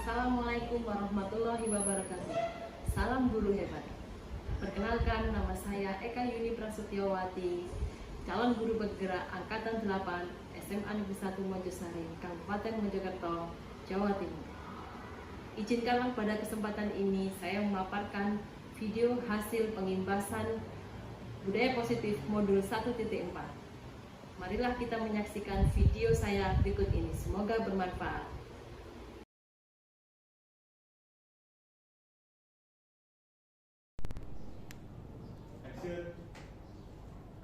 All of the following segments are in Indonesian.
Assalamualaikum warahmatullahi wabarakatuh. Salam guru hebat. Perkenalkan, nama saya Eka Yuni Prasetyowati, calon guru bergerak Angkatan 8 SMA Negeri 1 Mojosari, Kabupaten Mojokerto, Jawa Timur. Izinkanlah pada kesempatan ini saya memaparkan video hasil pengimbasan budaya positif modul 1.4. Marilah kita menyaksikan video saya berikut ini. Semoga bermanfaat.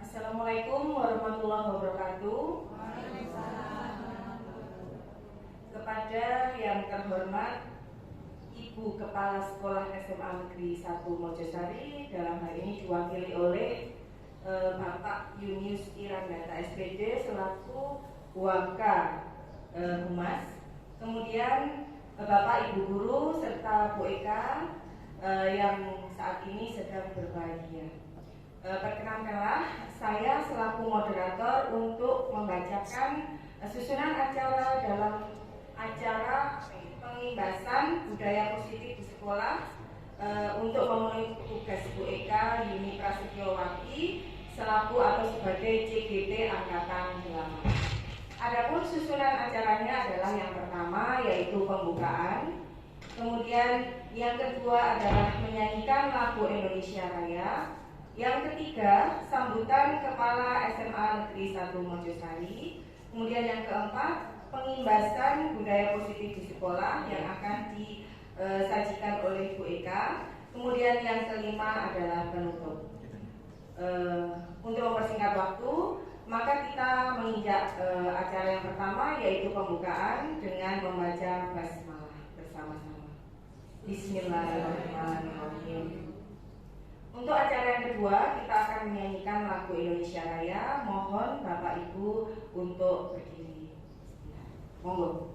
Assalamualaikum warahmatullahi wabarakatuh. Kepada yang terhormat Ibu Kepala Sekolah SMA Negeri 1 Mojosari, dalam hal ini diwakili oleh Bapak Yunius Irandata SPD selaku Waka Humas, kemudian Bapak Ibu Guru serta Bu Eka yang saat ini sedang berbahagia. Perkenankanlah saya selaku moderator untuk membacakan susunan acara dalam acara pengimbasan budaya positif di sekolah untuk memenuhi tugas Bu Eka Yuni Prasetyowati selaku atau sebagai CGT Angkatan 8. Adapun susunan acaranya adalah yang pertama yaitu pembukaan, kemudian yang kedua adalah menyanyikan lagu Indonesia Raya, yang ketiga sambutan Kepala SMA Negeri 1 Mojosari, kemudian yang keempat pengimbasan budaya positif di sekolah yang akan disajikan oleh Bu Eka, kemudian yang kelima adalah penutup. Untuk mempersingkat waktu, maka kita menginjak acara yang pertama yaitu pembukaan dengan membaca basmalah bersama-sama. Bismillahirrahmanirrahim. Untuk acara yang kedua, kita akan menyanyikan lagu Indonesia Raya. Mohon Bapak Ibu untuk berdiri. Monggo.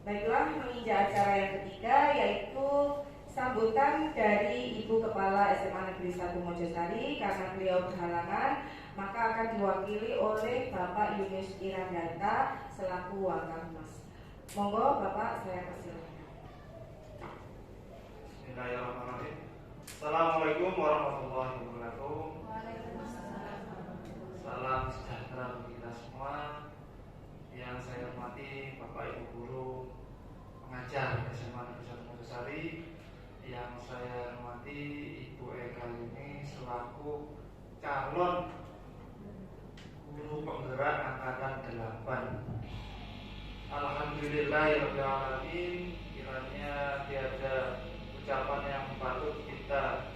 Baiklah, menginjak acara yang ketiga yaitu sambutan dari Ibu Kepala SMA Negeri 1 Mojosari. Karena beliau berhalangan, maka akan diwakili oleh Bapak Yunius Irandata selaku Waka Humas. Monggo Bapak, saya persilakan. Bismillahirrahmanirrahim. Assalamualaikum warahmatullahi wabarakatuh. Salam sejahtera bagi kita semua. Yang saya hormati Bapak Ibu Guru pengajar SMA Negeri 1 Mojosari, yang saya hormati Ibu Eka Yuni selaku calon guru penggerak Angkatan 8. Alhamdulillahirabbil alamin, tiada ucapan yang patut kita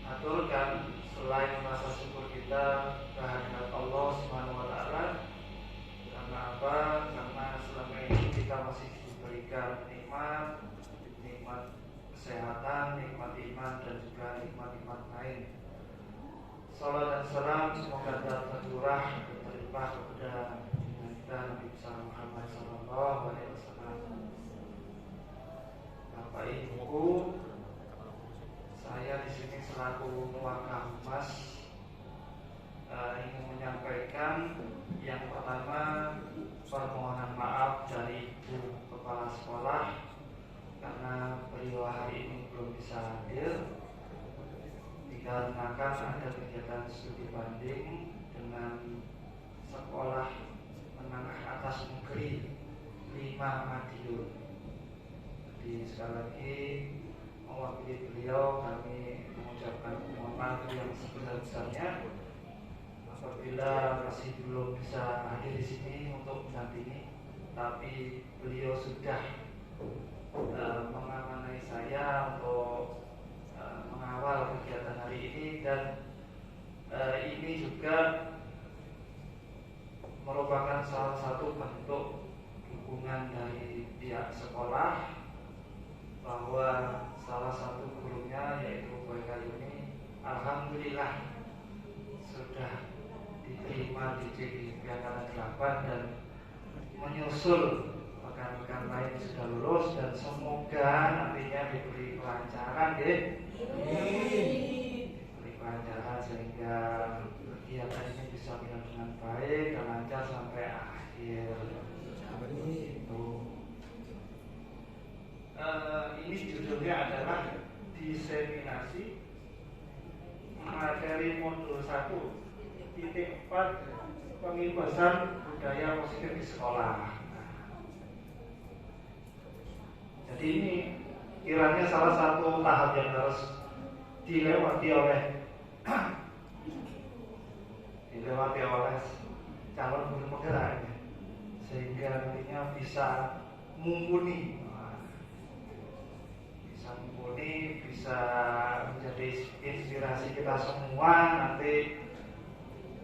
aturkan selain rasa syukur kita kehadirat Allah Subhanahu wa taala. Karena apa? Karena selama ini kita masih diberikan nikmat kesehatan, nikmat iman, dan juga nikmat-nikmat lain. Salam dan salam semoga tercurah dan terlimpah kepada kita Nabi besar Muhammad Sallallahu Alaihi Wasallam. Bapak Ibu, saya di sini selaku Wakapmas ingin menyampaikan yang pertama permohonan maaf dari Ibu Kepala Sekolah karena beliau hari ini belum bisa hadir dikarenakan ada kegiatan studi banding dengan sekolah menengah atas negeri 5 Madiun. Jadi sekali lagi mewakili beliau kami mengucapkan mohon maaf yang sebesar-besarnya apabila masih belum bisa hadir di sini untuk mendampingi, tapi beliau sudah mengamanai saya untuk mengawal kegiatan hari ini, dan ini juga merupakan salah satu bentuk dukungan dari pihak sekolah bahwa salah satu gurunya yaitu Bu Eka Yuni alhamdulillah sudah diterima di JKP Angkatan 8 dan menyusul rekan-rekan lain sudah lulus, dan semoga nantinya diberi kelancaran diberi kelancaran sehingga kegiatan ini bisa berjalan dengan baik dan lancar sampai akhir. Ini judulnya adalah diseminasi materi modul 1.4 pengibasan budaya positif di sekolah. Jadi ini kiranya salah satu tahap yang harus dilewati oleh calon guru penggerak, sehingga nantinya bisa mumpuni, bisa menjadi inspirasi kita semua nanti,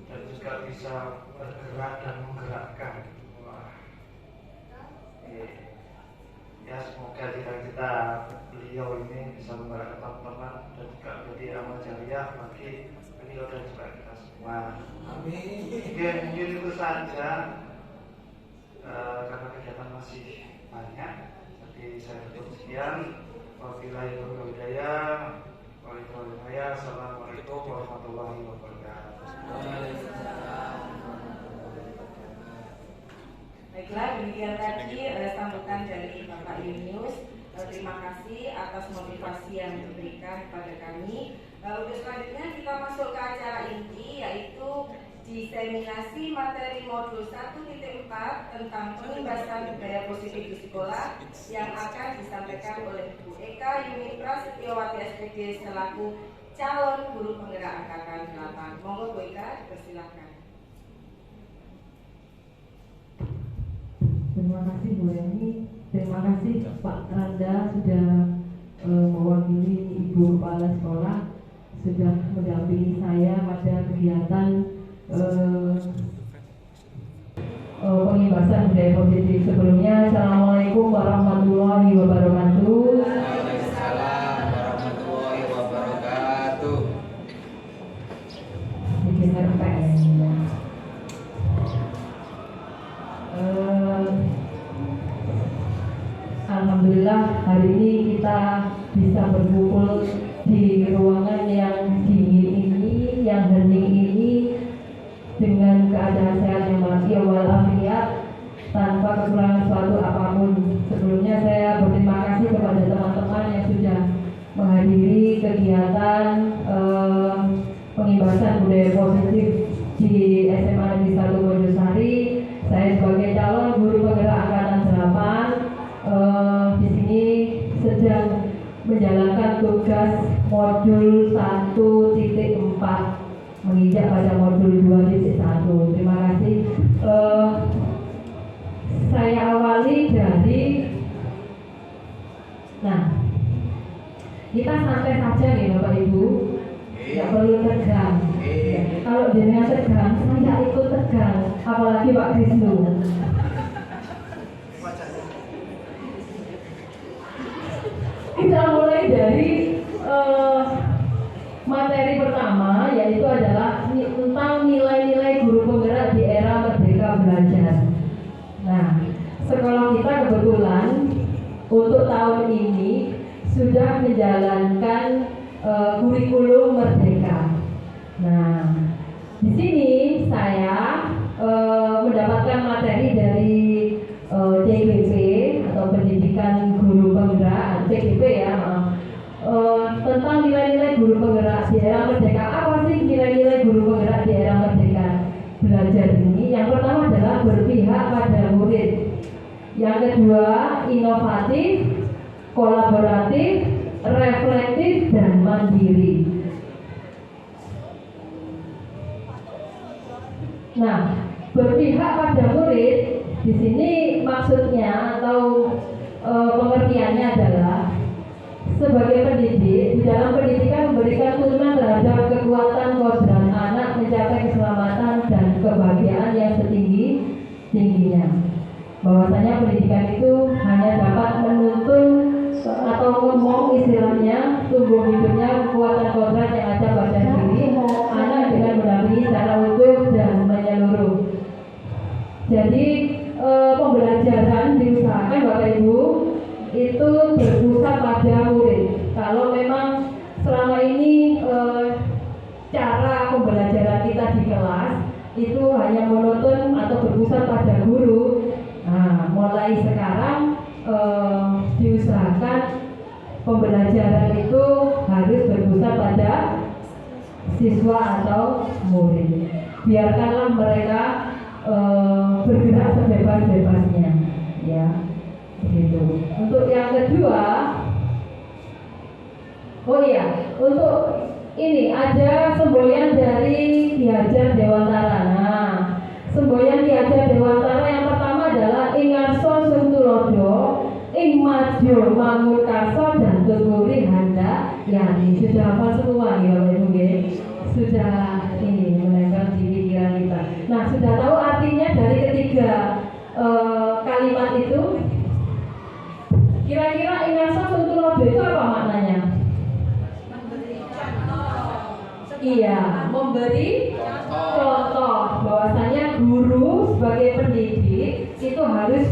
dan juga bisa bergerak dan menggerakkan. Ya, semoga cita-cita beliau ini bisa menggerakkan teman-teman dan juga menjadi amal jariah bagi beliau dan juga kita semua. Amin. Mungkin itu saja karena kegiatan masih banyak. Jadi saya tutup sekian. Wabillahi taufiq wal hidayah. Assalamualaikum warahmatullahi wabarakatuh. Baiklah, demikian tadi sambutan dari Bapak Yunius. Terima kasih atas motivasi yang diberikan kepada kami. Untuk selanjutnya kita masuk ke acara inti, yaitu diseminasi materi modul 1.4 tentang pengimbasan budaya positif di sekolah yang akan disampaikan oleh Bu Eka Yuni Prasetyowati SPD selaku calon guru penggerak angkatan 8. Monggo Bu Eka, dipersilakan. Terima kasih Bu Yani, terima kasih Pak Randa sudah mewakili Ibu Kepala Sekolah, sudah mendampingi saya pada kegiatan pengimbasan budaya positif. Sebelumnya, Assalamualaikum warahmatullahi wabarakatuh. Waalaikumsalam warahmatullahi wabarakatuh. Bikin RPS. Alhamdulillah hari ini kita bisa berkumpul di ruangan yang dingin ini, yang hening ini, dengan keadaan sehat yang walafiat, tanpa kekurangan suatu apapun. Sebelumnya saya berterima kasih kepada teman-teman yang sudah menghadiri kegiatan pengimbasan budaya positif di SMA Negeri 1 Mojosari. Saya sebagai calon guru penggerak angkatan 8 di sini sedang menjalankan tugas modul 1.4 menginjak pada modul 2.1. Terima kasih. Saya awali dari, nah, kita santai saja nih Bapak Ibu. nggak perlu tegang. Ya, kalau jenengan tegang, saya ikut tegang, apalagi Pak Krisnu. Kita mulai dari materi pertama, yaitu adalah tentang nilai-nilai guru penggerak di era Merdeka Belajar. Nah, sekolah kita kebetulan untuk tahun ini sudah menjalankan kurikulum Merdeka. Nah, di sini saya mendapatkan materi dari CGP atau Pendidikan Guru Penggerak, CGP ya, tentang nilai-nilai guru penggerak di era Merdeka. Apa sih nilai-nilai guru penggerak di era Merdeka Belajar ini? Yang pertama adalah berpihak pada murid. Yang kedua, inovatif, kolaboratif, reflektif, dan mandiri. Nah, berpihak pada murid di sini maksudnya atau pengertiannya adalah sebagai pendidik, di dalam pendidikan memberikan turunan terhadap kekuatan kodrat anak mencapai keselamatan dan kebahagiaan yang setinggi-tingginya. Bahwasanya pendidikan itu hanya dapat menuntun atau ngomong istilahnya tumbuh hidupnya kekuatan kodrat yang ada pada diri anak dengan mendampingi secara utuh dan menyeluruh. Jadi pembelajaran diusahakan Bapak Ibu itu berpusat pada murid. Kalau memang selama ini cara pembelajaran kita di kelas itu hanya monoton atau berpusat pada guru, nah mulai sekarang diusahakan pembelajaran itu harus berpusat pada siswa atau murid. Biarkanlah mereka bergerak sebebas-bebasnya, ya. Begitu. Untuk yang kedua, oh iya, untuk ini ada semboyan dari Ki Hajar Dewantara. Nah, semboyan Ki Hajar Dewantara yang pertama adalah ing ngarsa Suntulodo, ing madya mangun karsa dan tuturi handa yani. Sudah hafal semua ya Bapak Ibu nggih? Sudah ini menempel di pikiran kita. Nah, sudah tahu artinya dari ketiga kalimat itu? Kira-kira ingarsa Suntulodo itu apa maknanya? Iya, memberi contoh. Bahwasanya guru sebagai pendidik itu harus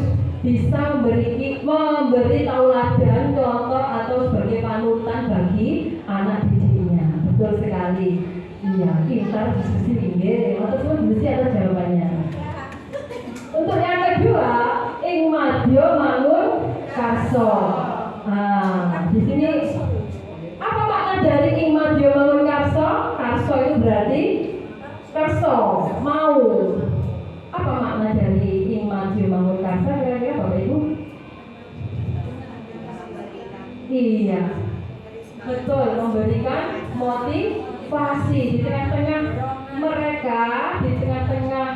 bisa memberi tauladan, contoh atau sebagai panutan bagi anak didiknya. Betul sekali. Iya, kita diskusi ini. Atau semua diskusi atas jawabannya. Untuk yang kedua, ing madya mangun karso. Nah, di sini apa makna dari ing madya mangun karso? Karso itu berarti kerso, mau. Apa makna dari ing madya mangun karso? Kira-kira Bapak Ibu? Iya, betul, memberikan motivasi di tengah-tengah mereka, di tengah-tengah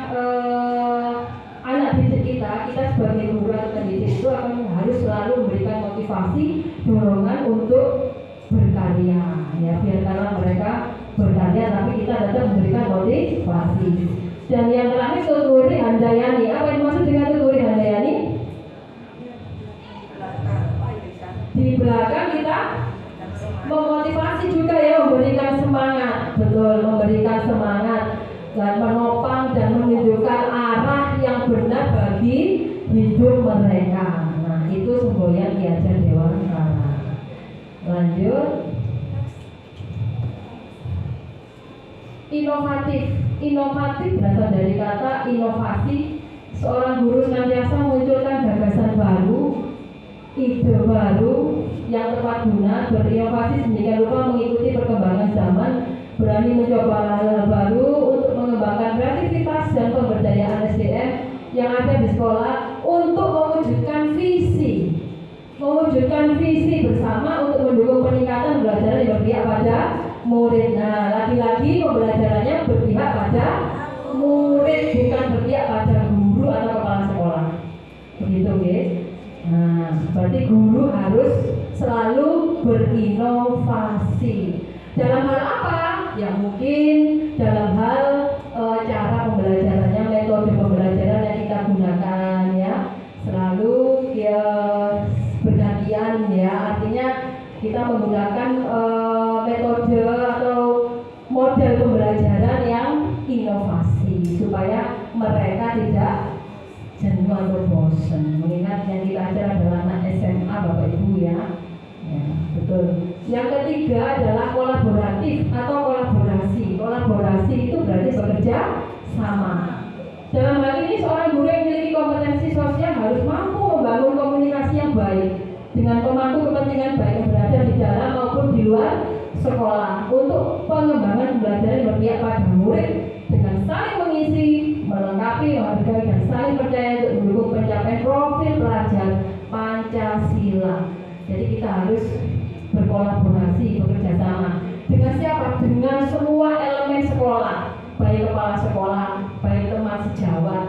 anak didik kita sebagai guru atau pendidik itu akan harus selalu memberikan motivasi, dorongan untuk berkarya. Ya, biarkanlah mereka berkarya, tapi kita tetap memberikan motivasi. Dan yang terakhir tuturi handayani. Apa yang dimaksud dengan tuturi handayani? Di belakang kita memotivasi juga ya, memberikan semangat. Betul, memberikan semangat dan menopang dan menunjukkan arah yang benar bagi hidup mereka. Nah, itu semboyan Ki Hajar Dewantara. Lanjut. Inovatif berasal dari kata inovasi. Seorang guru senantiasa memunculkan gagasan baru, ide baru yang tepat guna, berinovasi sedemikian rupa mengikuti perkembangan zaman, berani mencoba hal-hal baru untuk mengembangkan kreativitas dan pemberdayaan SDM yang ada di sekolah untuk mewujudkan visi bersama untuk mendukung peningkatan belajar yang berpihak pada murid. Nah, lagi-lagi pembelajarannya berpihak pada murid, bukan berpihak pada guru atau kepala sekolah. Begitu, guys. Nah, berarti guru harus selalu berinovasi. Dalam hal apa? Ya mungkin dalam hal cara pembelajarannya, metode pembelajaran yang kita gunakan ya, selalu ya bergantian ya, artinya kita menggunakan metode atau model pembelajaran yang inovasi supaya mereka tidak jenuh atau bosan. Mengingat yang kita ajar adalah anak SMA Bapak Ibu ya. Ya, betul. Yang ketiga adalah kolaboratif atau kolaborasi. Kolaborasi itu berarti bekerja sama. Dalam hal ini seorang guru yang memiliki kompetensi sosial harus mampu membangun komunikasi yang baik dengan pemangku kepentingan baik yang berada di dalam maupun di luar sekolah untuk pengembangan pembelajaran yang berpihak pada murid dengan saling mengisi, melengkapi, menghargai dan saling percaya untuk mendukung pencapaian profil pelajar Pancasila. Jadi kita harus berkolaborasi, bekerja sama. Dengan siapa? Dengan semua elemen sekolah, baik kepala sekolah, baik teman sejawat.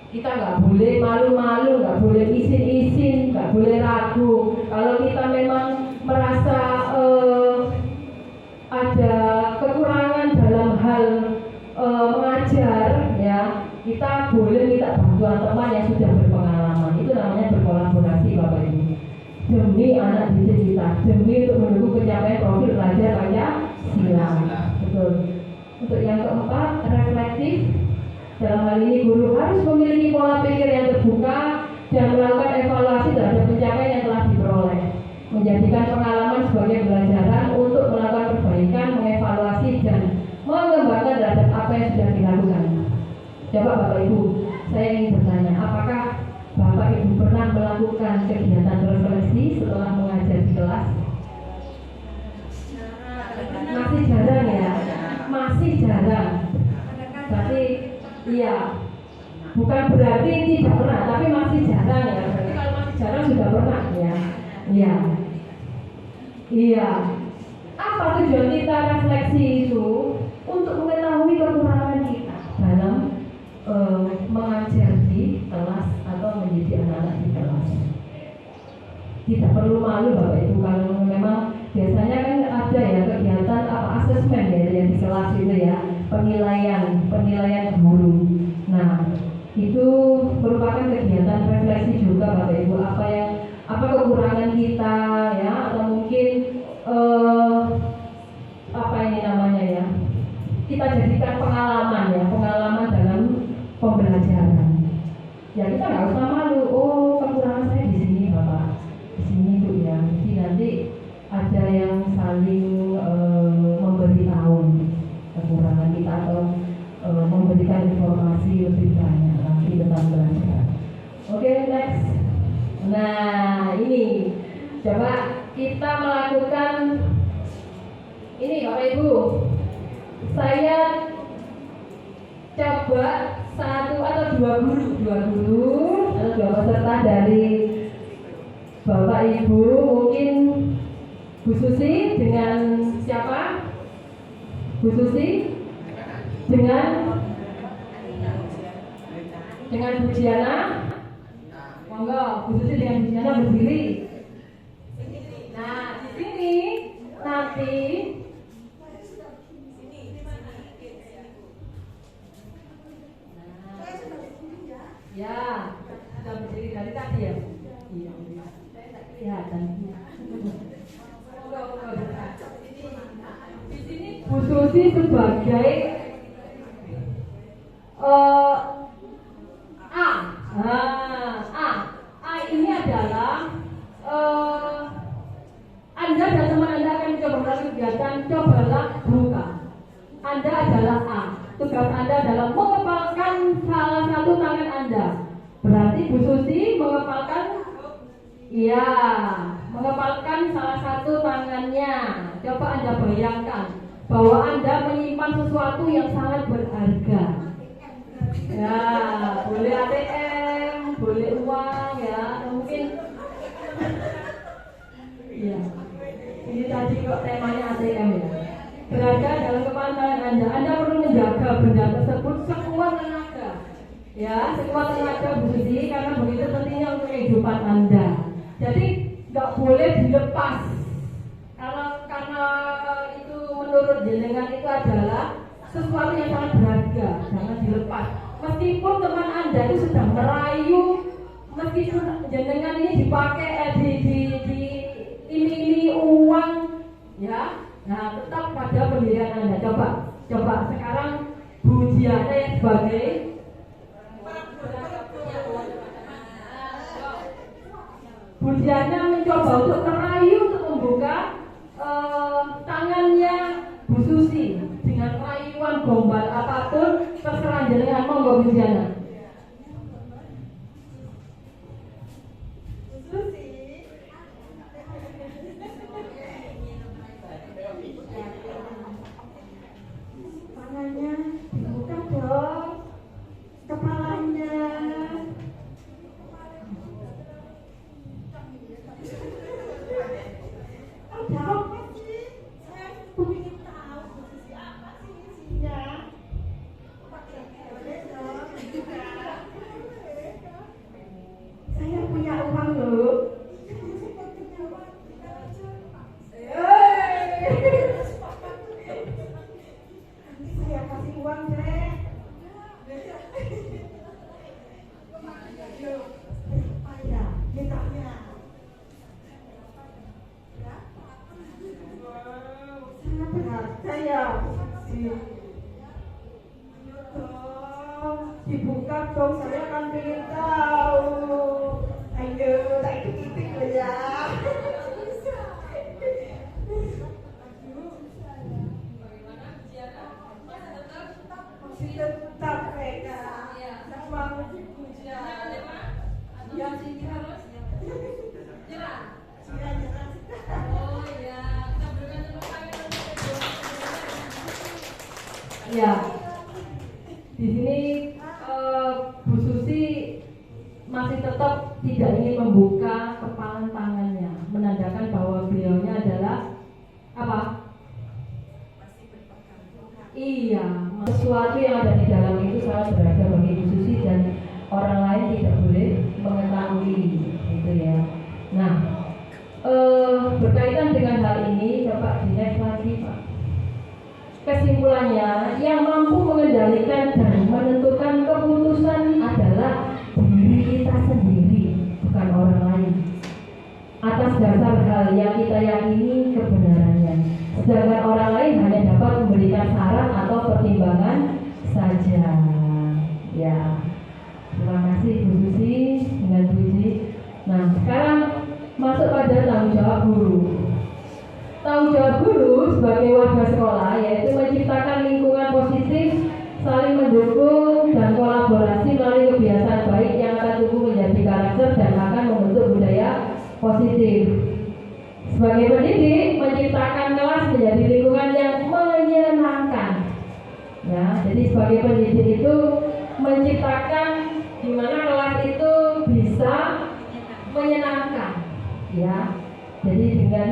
Kita nggak boleh malu-malu, nggak boleh isin-isin, nggak boleh ragu. Kalau kita memang merasa ada kekurangan dalam hal mengajar, ya kita boleh minta bantuan teman yang sudah berpengalaman. Itu namanya berkolaborasi, Bapak Ibu. Demi anak didik kita, demi untuk mendukung pencapaian profil pelajar Pancasila. Betul. Untuk yang keempat, reflektif. Dalam hal ini guru harus memiliki pola pikir yang terbuka dan melakukan evaluasi terhadap pencapaian yang telah diperoleh, menjadikan pengalaman sebagai pembelajaran untuk melakukan perbaikan, mengevaluasi dan mengembangkan terhadap apa yang sudah dilakukan. Coba Bapak Ibu, saya ingin bertanya, apakah Bapak Ibu pernah melakukan kegiatan refleksi setelah mengajar di kelas? Masih jarang ya? Masih jarang. Berarti iya, bukan berarti tidak pernah, tapi masih jarang ya. Berarti kalau masih jarang sudah pernah ya. Iya. Iya. Apa tujuan kita refleksi itu? Untuk mengetahui kekurangan kita dalam mengajar di kelas atau mendidik anak-anak di kelas. Tidak perlu malu Bapak Ibu kalau memang biasanya kan ada ya kegiatan asesmen ya yang di kelas itu ya, penilaian guru. Nah, itu merupakan kegiatan refleksi juga Bapak Ibu, apa kekurangan kita ya, atau mungkin apa ini namanya ya, kita jadikan pengalaman ya, pengalaman dalam pembelajaran. Ya kita nggak usah malu, oh kekurangan saya di sini Bapak, di sini Bu ya. Jadi nanti ada yang saling memberitahu kekurangan kita atau memberikan informasi lebih banyak lagi tentang belajar. Oke, next. Nah ini coba kita melakukan ini Bapak Ibu. Saya coba satu atau dua guru atau dua peserta dari Bapak Ibu, mungkin Bu Susi dengan siapa? Bu Susi dengan Bu Diana. Monggo, Bu Susi dengan Bu Diana berdiri. Nah, di sini nanti ya, sudah berdiri dari tadi ya? Iya, saya tak kelihatan. Di sini Bu Susi sebagai A ini adalah Anda dan teman Anda akan mencoba melakukan kegiatan cobalah buka. Anda adalah A. Tugas Anda adalah mengepalkan salah satu tangan Anda. Berarti Bu Susi mengepalkan, iya, mengepalkan salah satu tangannya. Coba Anda bayangkan bahwa Anda menyimpan sesuatu yang sangat berharga. Ya, boleh ATM, boleh uang, ya, atau mungkin, iya. Ini tadi kok temanya ATM ya. Berada dalam kepala tangan Anda. Anda perlu menjaga benda tersebut sekuat tenaga. Ya, sekuat tenaga Bu Susi, karena begitu pentingnya untuk kehidupan Anda. Jadi nggak boleh dilepas. Karena itu menurut jenengan itu adalah sesuatu yang sangat berharga, jangan dilepas. Meskipun teman Anda itu sedang merayu, meskipun jenengan ini dipakai ini uang, ya, nah tetap pada pendirian Anda. Coba sekarang Bu Jiana yang sebagai Bu Diana mencoba untuk merayu untuk membuka tangannya Bu Susi dengan rayuan gombal apapun, terserah jenengan, monggo Bu Diana. Tangannya dibuka dong, kepalanya. Ada apa sih? Saya ingin tahu posisi apa sih isinya. Boleh dong. Saya punya uang loh. Nanti saya kasih uang deh. Apa ya? Mintanya. Sangat berharga ya. Ayo dong, dibuka dong, saya kan ingin tahu. Ayo, tak ikut-ikut lo ya. Masih tetap mereka. Sama puja. Ya, sini harus. Nyerah. Oh ya, kita berikan tepuk tangan untuk Ya, di sini Bu Susi masih tetap tidak ingin membuka kepalan tangannya, menandakan bahwa beliaunya adalah apa? Iya, sesuatu yang ada di dalam itu sangat berharga bagi Bu Susi dan orang lain tidak boleh mengetahui, gitu ya. Nah, berkaitan dengan hal ini, coba di next lagi, Pak. Kesimpulannya, yang mampu mengendalikan dan menentukan keputusan adalah diri kita sendiri, bukan orang lain. Atas dasar hal yang kita yakini kebenarannya, sedangkan orang lain hanya dapat memberikan saran atau pertimbangan saja. Ya, terima kasih Bu Susi dengan Bu Ji. Nah, sekarang masuk pada tanggung jawab guru. Tanggung jawab guru sebagai warga sekolah yaitu menciptakan lingkungan positif, saling mendukung dan kolaborasi melalui kebiasaan baik yang akan tumbuh menjadi karakter dan akan membentuk budaya positif. Sebagai pendidik, menciptakan kelas menjadi lingkungan yang menyenangkan. Ya, jadi sebagai pendidik itu menciptakan di mana kelas itu bisa menyenangkan. Ya. Jadi dengan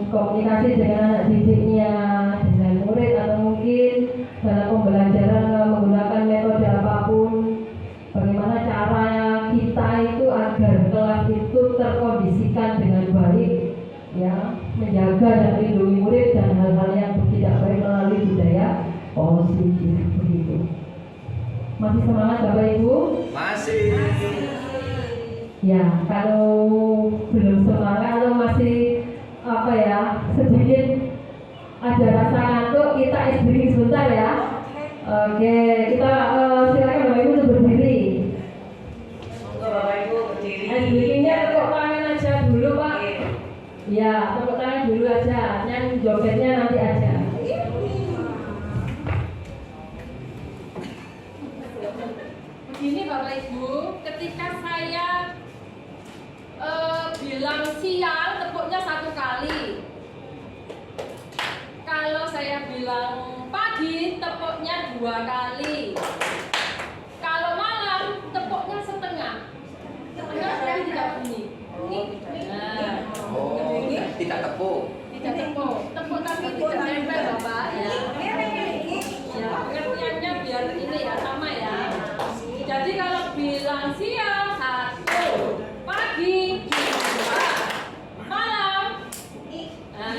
komunikasi dengan anak didiknya, dengan murid atau mungkin dalam pembelajaran menggunakan metode apapun, bagaimana cara kita itu agar kelas itu terkondisikan dengan baik, ya, menjaga dan melindungi murid dan hal-hal yang tidak baik melalui budaya positif begitu. Masih semangat Bapak Ibu? Masih. Ya, kalau belum semangat atau masih apa ya, sedikit ada rasa ngantuk, kita ice breaking sebentar ya. Oke, kita silakan Bapak Ibu untuk berdiri. Monggo Bapak Ibu berdiri. Ice breakingnya tepuk tangan aja dulu Pak. Ya, tepuk tangan dulu aja. Yang jogetnya nanti aja. Begini Bapak Ibu, ketika saya bilang siang, tepuknya 1 kali. Kalau saya bilang pagi, tepuknya 2 kali. Kalau malam, tepuknya setengah. Setengah berarti tidak bunyi. Nah, Oh, tidak tepuk. tidak tepuk. Tepuk tapi tidak nempel Bapak ya. Ya, pengertiannya biar ini ya sama ya. Jadi kalau bilang siang 1, pagi 2, malam. Nah,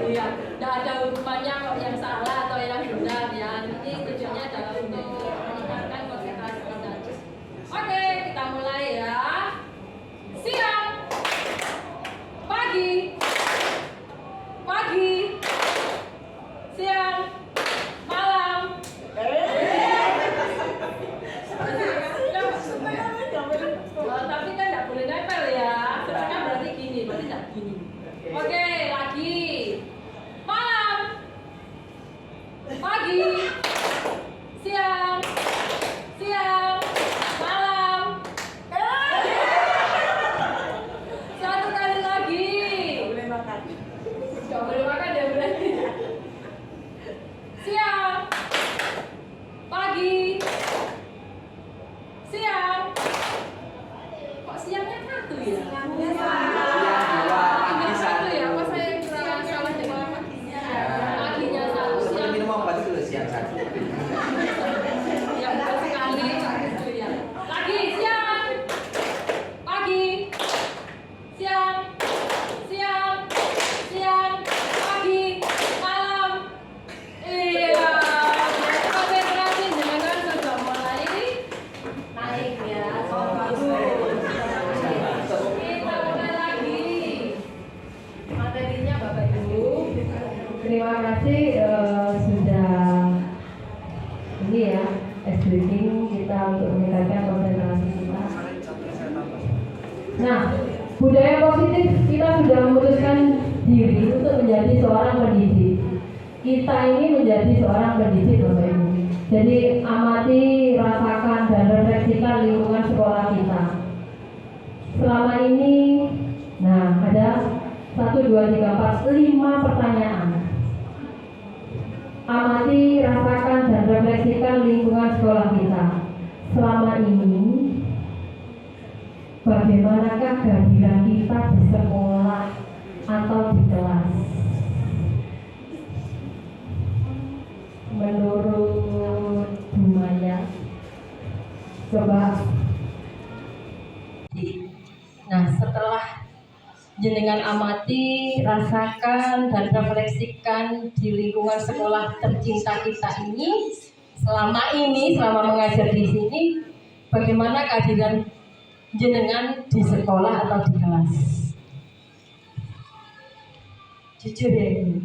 Iya, tidak ada hubungannya kok yang salah atau yang benar ya. Ini tujuannya adalah untuk meningkatkan konsentrasi kita. Oke, kita mulai ya. Siang, pagi, pagi, siang, malam. Tapi kan tidak boleh nempel ya. Sebenarnya berarti gini, berarti tidak gini. Oke, lagi. Malam, pagi, siang, siang, malam. Satu kali lagi. Gak boleh makan ya berarti. Siang, pagi, siang. Kok siangnya satu ya? Paginya satu ya? Apa saya kurang salah dengan paginya satu, siang Minum obat dulu siang satu. ya betul sekali. Ya. Lagi siang, pagi, siang, siang, siang, pagi, malam. Iya, konsentrasi jangan sudah mulai naik ya. Kita mulai lagi materinya Bapak Ibu. Terima kasih sudah ini ya, explain kita untuk meningkatkan konsentrasi kita. Nah, budaya positif kita sudah memutuskan diri untuk menjadi seorang pendidik. Kita ini menjadi seorang pendidik Bapak Ibu. Jadi amati, rasakan dan refleksikan lingkungan sekolah kita. Selama ini, nah ada 1, 2, 3, 4, 5 pertanyaan. Amati, rasakan dan refleksikan lingkungan sekolah kita. Selama ini, bagaimanakah kehadiran kita di sekolah atau di kelas? Menurut Bu Maya, coba. Nah, setelah jenengan amati, rasakan dan refleksikan di lingkungan sekolah tercinta kita ini, selama mengajar di sini, bagaimana kehadiran jenengan di sekolah atau di kelas? Jujur ya ini.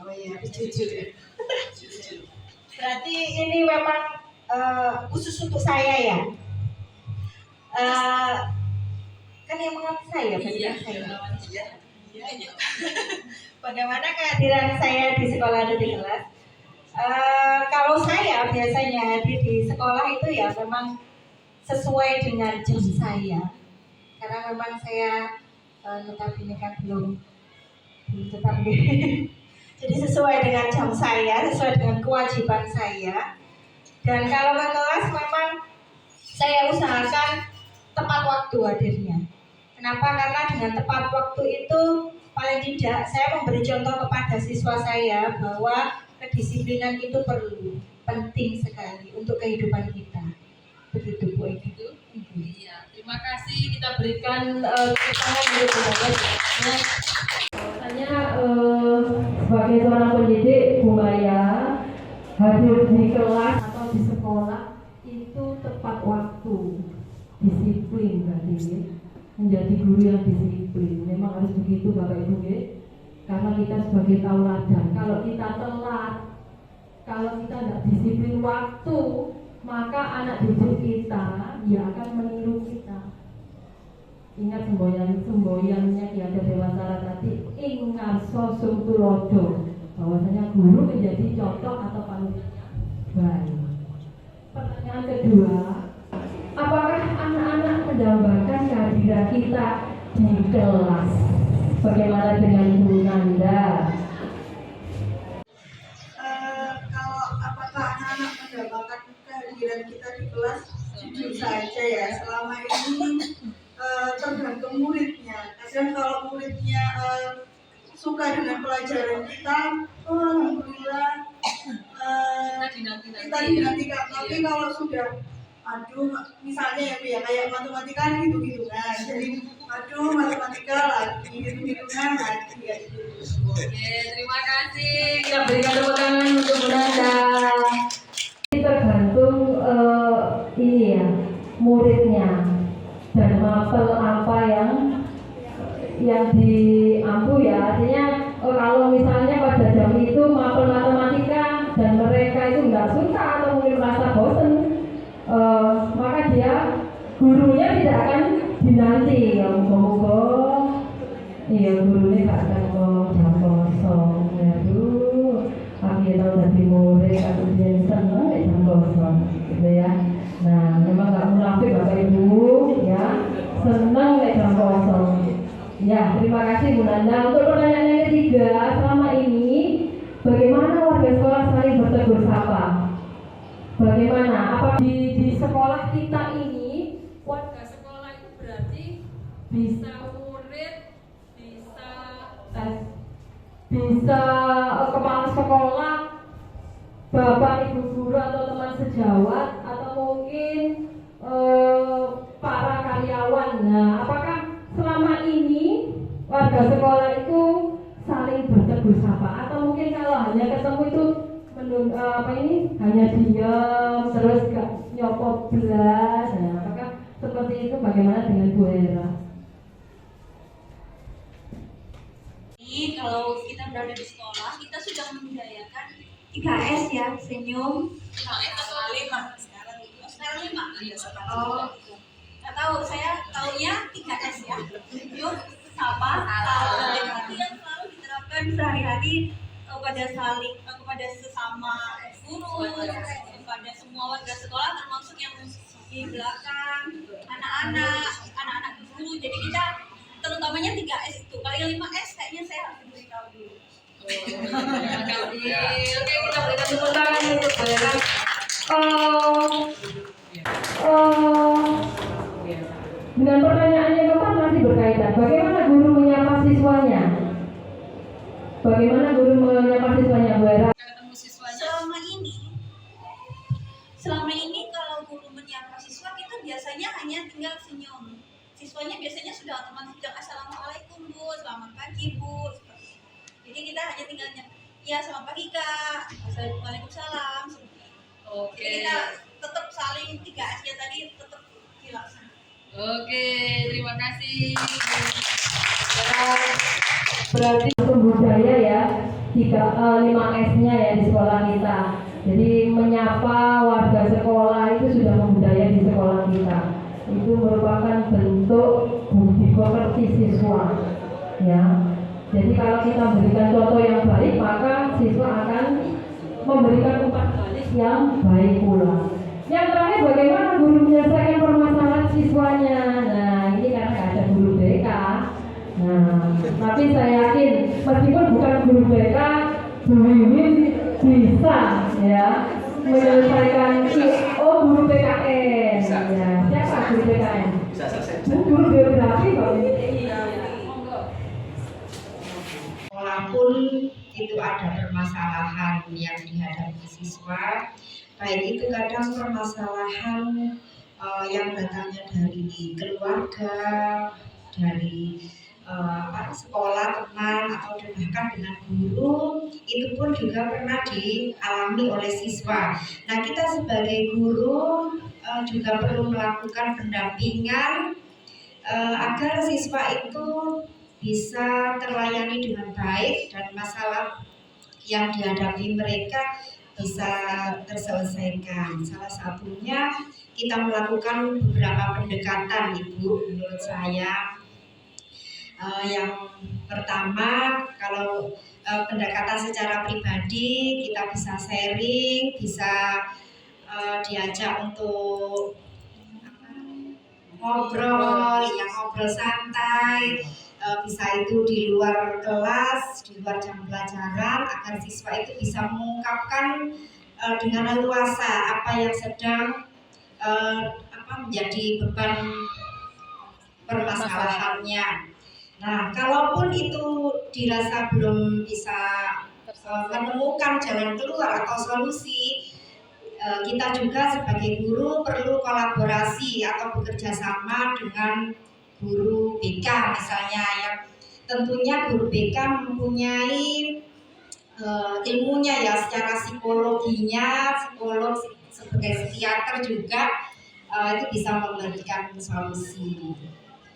Oh iya, jujur ya. Berarti ini memang khusus untuk saya ya. Kan yang mengaku saya, Iya, saya. Bagaimana kehadiran saya di sekolah atau di kelas? Kalau saya biasanya hadir di sekolah itu ya memang sesuai dengan jam saya. Karena memang saya notabene kan belum tetap jadi sesuai dengan jam saya, sesuai dengan kewajiban saya. Dan kalau ke kelas memang saya usahakan tepat waktu hadirnya. Kenapa? Karena dengan tepat waktu itu paling tidak saya memberi contoh kepada siswa saya bahwa kedisiplinan itu perlu, penting sekali untuk kehidupan kita. Begitu Bu Egi. Iya, terima kasih. Kita berikan tepuk tangan untuk Bu Maya. Bahwasanya sebagai seorang pendidik, Bu Maya hadir di kelas atau di sekolah itu tepat waktu, disiplin berarti ya. Menjadi guru yang disiplin memang harus begitu Bapak Ibu ya. Karena kita sebagai tauladan, kalau kita telat, kalau kita tidak disiplin waktu, maka anak didik kita ya akan meniru kita. Ingat semboyannya Ki Ageng Dewasara tadi, ingat sosum tulodo, bahwasanya guru menjadi contoh atau panutan baik. Pertanyaan kedua, apakah anak-anak mendambakan kehadiran kita di kelas? Bagaimana dengan Bu Nanda? Kalau apakah anak-anak mendapatkan kehadiran kita di kelas, jujur saja ya, selama ini tergantung muridnya. Kadang kalau muridnya suka dengan pelajaran kita, oh alhamdulillah kita dinantikan. Tapi kalau sudah aduh, misalnya ya Bu ya, kayak matematika kan gitu-gitu kan. Jadi aduh matematika lagi gitu-gitu kan lagi ya gitu. Oke, terima kasih. Kita berikan tepuk tangan untuk Bu Nanda. Tergantung ini ya, muridnya dan mapel apa yang diampu ya. Artinya kalau misalnya pada jam itu mapel matematika dan mereka itu nggak suka atau mungkin merasa bosan, maka gurunya tidak akan dinanti. Ya moga-moga iya gurunya gak akan jam kosong ya tuh. Kami tahu dari murid atau dia senang jam kosong gitu ya. Nah memang nggak munafik Bapak Ibu ya, senang jam kosong. Ya, terima kasih Bu Nanda. Untuk pertanyaan yang ketiga, selama ini bagaimana warga sekolah saling bertegur sapa? Bagaimana? Apa di sekolah kita ini Warga sekolah itu berarti bisa murid, bisa kepala sekolah, bapak ibu guru atau teman sejawat atau mungkin para karyawan. Nah, apakah selama ini warga sekolah itu saling bertegur sapa atau mungkin kalau hanya ketemu itu hanya diam terus gak nyopot belas? Nah, apakah seperti itu? Bagaimana dengan Bu Hera? Ini kalau kita berada di sekolah, kita sudah membudayakan 3S ya, senyum. Sekarang 5. Oh, nggak tahu, saya taunya 3S ya. Senyum, sapa, salam. Itu yang selalu diterapkan sehari-hari kepada sesama guru, kepada semua warga sekolah, termasuk yang di belakang, anak-anak guru. Jadi kita terutamanya 3S itu. Kalau 5S kayaknya saya harus beritahu dulu. terima kasih. Oke, kita berikan tepuk tangan untuk Bu Hera. Dengan pertanyaan yang keempat masih berkaitan. Bagaimana guru menyapa siswanya? Bagaimana guru menyapa siswanya, Bu Hera? Ketemu siswanya. Selama ini kalau guru menyapa siswa kita biasanya hanya tinggal senyum. Siswanya biasanya sudah otomatis bilang assalamualaikum Bu, selamat pagi Bu. Seperti itu. Jadi kita hanya tinggal ya selamat pagi Kak, waalaikumsalam. Oke. Jadi kita tetap saling 3S-nya tadi tetap dilaksanakan. Oke, terima kasih. Berarti itu budaya ya, 5S-nya ya di sekolah kita. Jadi menyapa warga sekolah itu sudah membudaya di sekolah kita. Itu merupakan bentuk budi pekerti siswa ya. Jadi kalau kita berikan contoh yang baik, maka siswa akan memberikan umpan balik yang baik pula. Yang terakhir, bagaimana guru menyelesaikan permasalahan siswanya? Nah, ini karena nggak ada guru BK. Nah, tapi saya yakin meskipun bukan guru BK, Bu Wiwin bisa ya menyelesaikan guru PKN. Bisa. Ya, siapa guru PKN? Bisa selesai. Guru geografi Pak. Walaupun itu ada permasalahan yang dihadapi siswa, baik itu kadang permasalahan yang datangnya dari keluarga, dari sekolah, teman, atau bahkan dengan guru, itu pun juga pernah dialami oleh siswa. Nah, kita sebagai guru juga perlu melakukan pendampingan agar siswa itu bisa terlayani dengan baik dan masalah yang dihadapi mereka bisa terselesaikan. Salah satunya kita melakukan beberapa pendekatan, Ibu, menurut saya. Yang pertama, kalau pendekatan secara pribadi, kita bisa sharing, bisa diajak untuk ngobrol santai, bisa itu di luar kelas, di luar jam pelajaran, agar siswa itu bisa mengungkapkan dengan leluasa apa yang sedang menjadi beban permasalahannya. Nah, kalaupun itu dirasa belum bisa menemukan jalan keluar atau solusi, kita juga sebagai guru perlu kolaborasi atau bekerja sama dengan guru BK misalnya, yang tentunya guru BK mempunyai ilmunya ya secara psikologinya, psikolog sebagai psikiater juga itu bisa memberikan solusi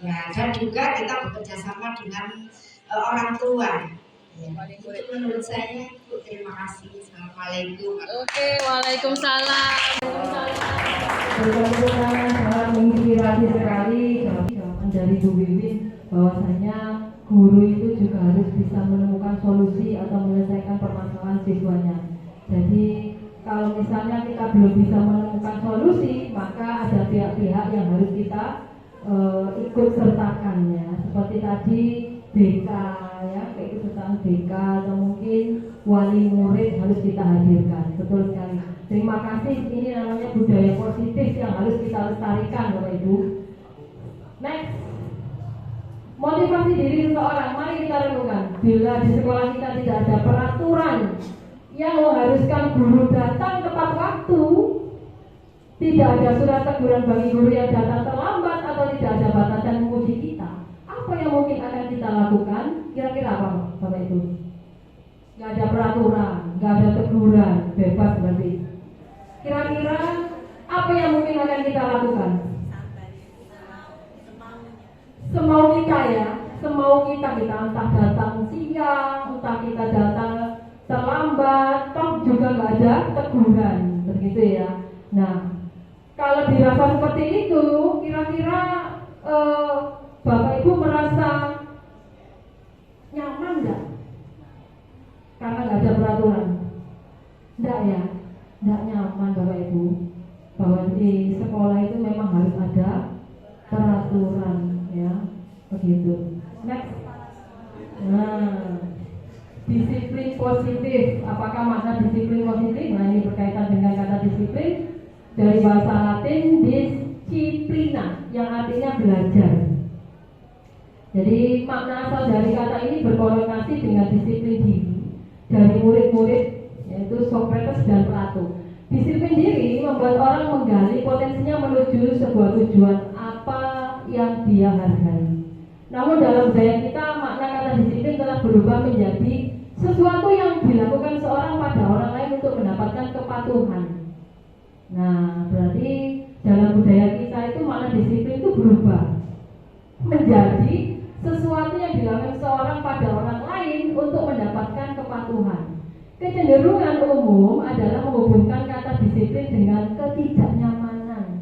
ya, dan juga kita bekerja sama dengan orang tua. Ya, itu menurut saya. Terima kasih. Assalamualaikum. Oke, waalaikumsalam. Sangat menginspirasi sekali jawaban dari Bu Wiwin bahwasanya guru itu juga harus bisa menemukan solusi atau menyelesaikan permasalahan siswanya. Jadi kalau misalnya kita belum bisa menemukan solusi, maka ada pihak-pihak yang harus kita ikut sertakan ya. Seperti tadi BK ya, keikutsertaan BK atau mungkin wali murid harus kita hadirkan. Betul sekali. Terima kasih, ini namanya budaya positif yang harus kita lestarikan Bapak Ibu. Next, motivasi diri seseorang, mari kita renungkan. Bila di sekolah kita tidak ada peraturan yang mengharuskan guru datang tepat waktu, tidak ada surat teguran bagi guru yang datang terlambat atau tidak ada batasan menguji kita, apa yang mungkin akan kita lakukan? Kira-kira apa Bapak Ibu? Gak ada peraturan, gak ada teguran, bebas berarti. Kira-kira apa yang mungkin akan kita lakukan? Semau kita ya, semau kita entah datang siang, entah kita datang terlambat, toh juga gak ada teguran, begitu ya. Nah, kalau dirasa seperti itu, kira-kira Bapak Ibu merasa nyaman nggak? Karena nggak ada peraturan, nggak ya, nggak nyaman Bapak Ibu. Bahwa di sekolah itu memang harus ada peraturan, ya, begitu. Next, nah, disiplin positif. Apakah makna disiplin positif? Nah, ini berkaitan dengan kata disiplin dari bahasa Latin disciplina, yang artinya belajar. Jadi makna asal dari kata ini berkonotasi dengan disiplin diri dari murid-murid, yaitu Socrates dan Plato. Disiplin diri membuat orang menggali potensinya menuju sebuah tujuan apa yang dia hargai. Namun dalam budaya kita, makna kata disiplin telah berubah menjadi sesuatu yang dilakukan seorang pada orang lain untuk mendapatkan kepatuhan. Nah, berarti dalam budaya kita itu makna disiplin itu berubah menjadi sesuatu yang dilakukan seorang pada orang lain untuk mendapatkan kepatuhan. Kecenderungan umum adalah menghubungkan kata disiplin dengan ketidaknyamanan.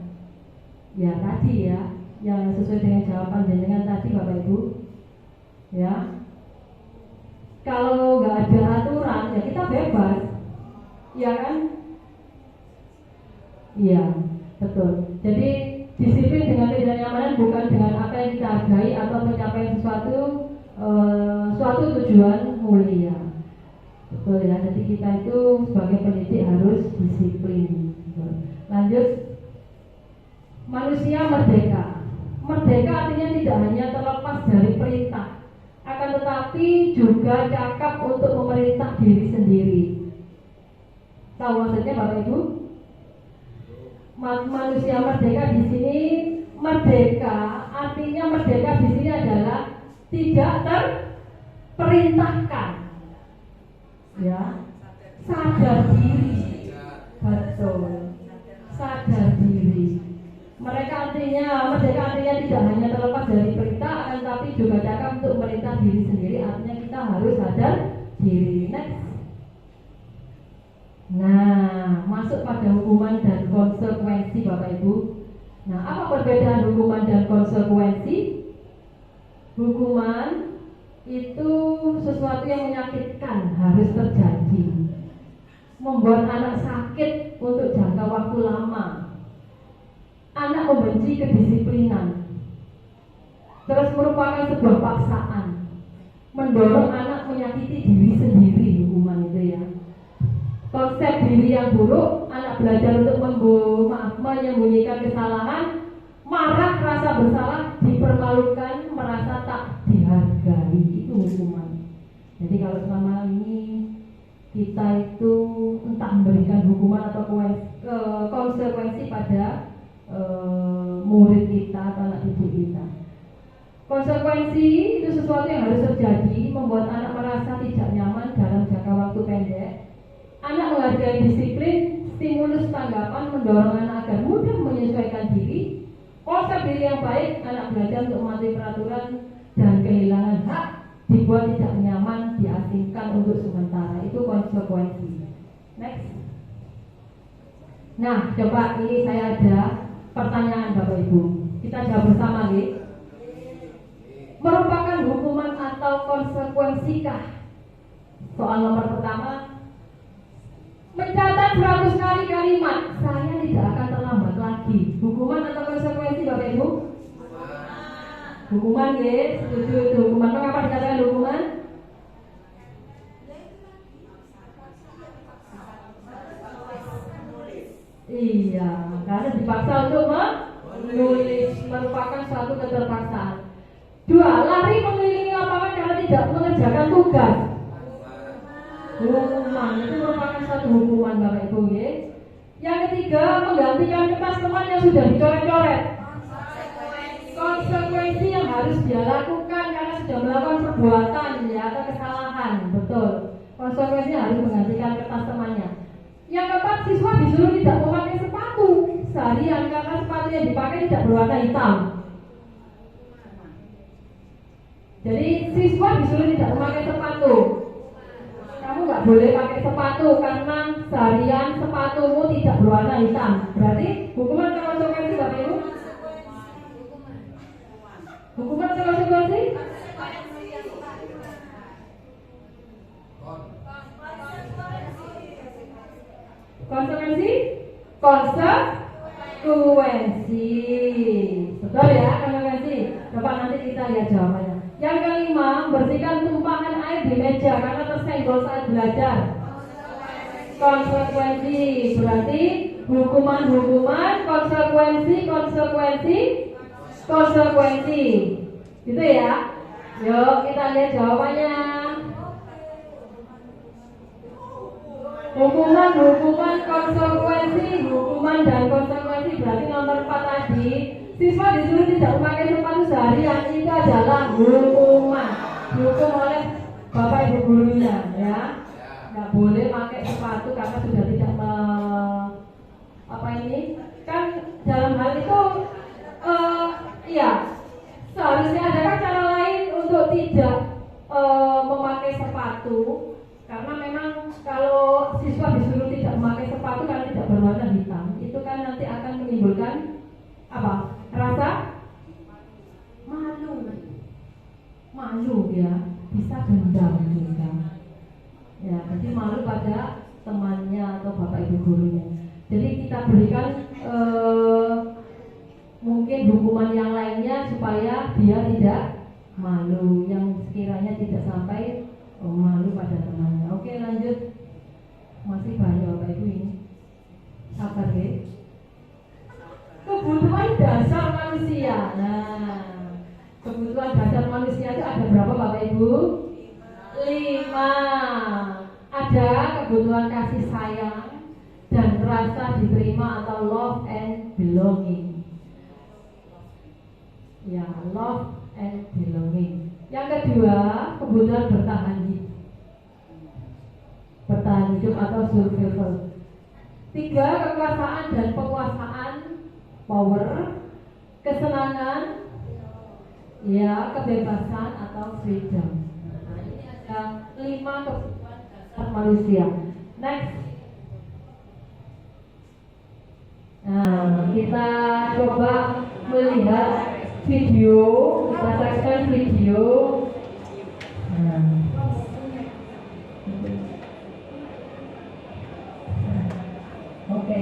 Ya tadi ya, yang sesuai dengan jawaban jenengan tadi Bapak Ibu. Ya, kalau nggak ada aturan ya kita bebas, ya kan? Iya, betul. Jadi disiplin dengan ketidaknyamanan bukan dengan apa yang kita hargai atau mencapai suatu tujuan mulia. Betul ya, jadi kita itu sebagai pendidik harus disiplin. Lanjut, manusia merdeka. Merdeka artinya tidak hanya terlepas dari perintah, akan tetapi juga cakap untuk memerintah diri sendiri. Tahu maksudnya Bapak Ibu? Manusia merdeka di sini, merdeka artinya merdeka di sini adalah tidak terperintahkan. Ya, sadar diri, betul, sadar diri. Merdeka artinya tidak hanya terlepas dari perintah, akan tapi juga cakap untuk memerintah diri sendiri. Artinya kita harus sadar diri. Next. Nah, masuk pada hukuman dan konsekuensi Bapak Ibu. Nah, apa perbedaan hukuman dan konsekuensi? Hukuman itu sesuatu yang menyakitkan, harus terjadi, membuat anak sakit untuk jangka waktu lama. Anak membenci kedisiplinan, terus merupakan sebuah paksaan, mendorong anak menyakiti diri sendiri. Hukuman itu ya, konsep diri yang buruk, anak belajar untuk menyembunyikan kesalahan, marah, rasa bersalah, dipermalukan, merasa tak dihargai. Itu hukuman. Jadi kalau selama ini kita itu entah memberikan hukuman atau konsekuensi pada murid kita atau anak didik kita. Konsekuensi itu sesuatu yang harus terjadi, membuat anak merasa tidak nyaman dalam jangka waktu pendek. Anak menghargai disiplin, stimulus tanggapan mendorong anak agar mudah menyesuaikan diri. Konsep diri yang baik, anak belajar untuk mematuhi peraturan dan kehilangan hak, dibuat tidak nyaman, diasingkan untuk sementara. Itu konsekuensi. Next. Nah, coba ini saya ada pertanyaan Bapak Ibu. Kita jawab bersama nih. Merupakan hukuman atau konsekuensikah? Soal nomor pertama, mencatat 100 kali kalimat, saya tidak akan terlambat lagi. Hukuman atau konsekuensi Bapak Ibu? Hukuman ya, setuju itu hukuman. Mengapa dikatakan hukuman? Iya, karena dipaksa untuk menulis, merupakan suatu keterpaksaan. 2. Lari mengelilingi lapangan karena tidak mengerjakan tugas. Hukuman itu merupakan suatu hukuman Bapak Ibu ya. Yang ketiga, menggantikan kertas teman yang sudah dicoret-coret. Konsekuensi yang harus dia lakukan karena sudah melakukan perbuatan ya atau kesalahan, betul. Konsekuensinya harus menggantikan kertas temannya. Yang keempat, siswa disuruh tidak memakai sepatu seharian karena sepatu yang dipakai tidak berwarna hitam. Jadi siswa disuruh tidak memakai sepatu. Kamu nggak boleh pakai sepatu karena seharian sepatumu tidak berwarna hitam. Berarti hukuman atau konsekuensi Bapak Ibu? Hukuman atau konsekuensi? Konsekuensi? Konsekuensi. Betul ya, konsekuensi. Coba nanti kita lihat jawabannya. Yang kelima, membersihkan tumpahan air di meja karena tersenggol saat belajar. Konsekuensi. Berarti hukuman-hukuman, konsekuensi. Gitu ya. Yuk kita lihat jawabannya. Hukuman, dan konsekuensi. Berarti nomor 4 tadi, siswa disuruh tidak memakai sepatu seharian, itu adalah hukuman. Dihukum oleh Bapak Ibu gurunya ya. Nggak boleh pakai sepatu karena sudah tidak kan dalam hal itu iya, seharusnya ada kan cara lain untuk tidak memakai sepatu. Karena memang kalau siswa disuruh tidak memakai sepatu karena tidak berwarna hitam, itu kan nanti akan menimbulkan apa? Rasa malu ya, bisa dendam juga. Ya, jadi malu pada temannya atau bapak ibu gurunya. Jadi kita berikan mungkin hukuman yang lainnya supaya dia tidak malu, yang sekiranya tidak sampai malu pada temannya. Oke, lanjut. Masih banyak bapak ibu ini. Sabar ya. Kebutuhan dasar manusia. Nah, kebutuhan dasar manusia itu ada berapa bapak ibu? 5. Ada kebutuhan kasih sayang dan rasa diterima atau love and belonging. Ya, love and belonging. Yang kedua, kebutuhan bertahan hidup atau survival. 3, kekuasaan dan penguasaan, power. Kesenangan, ya, kebebasan atau freedom. Nah, ini ada 5 kebutuhan dasar manusia. Next. Nah, kita coba melihat video, kita saksikan video. Oke.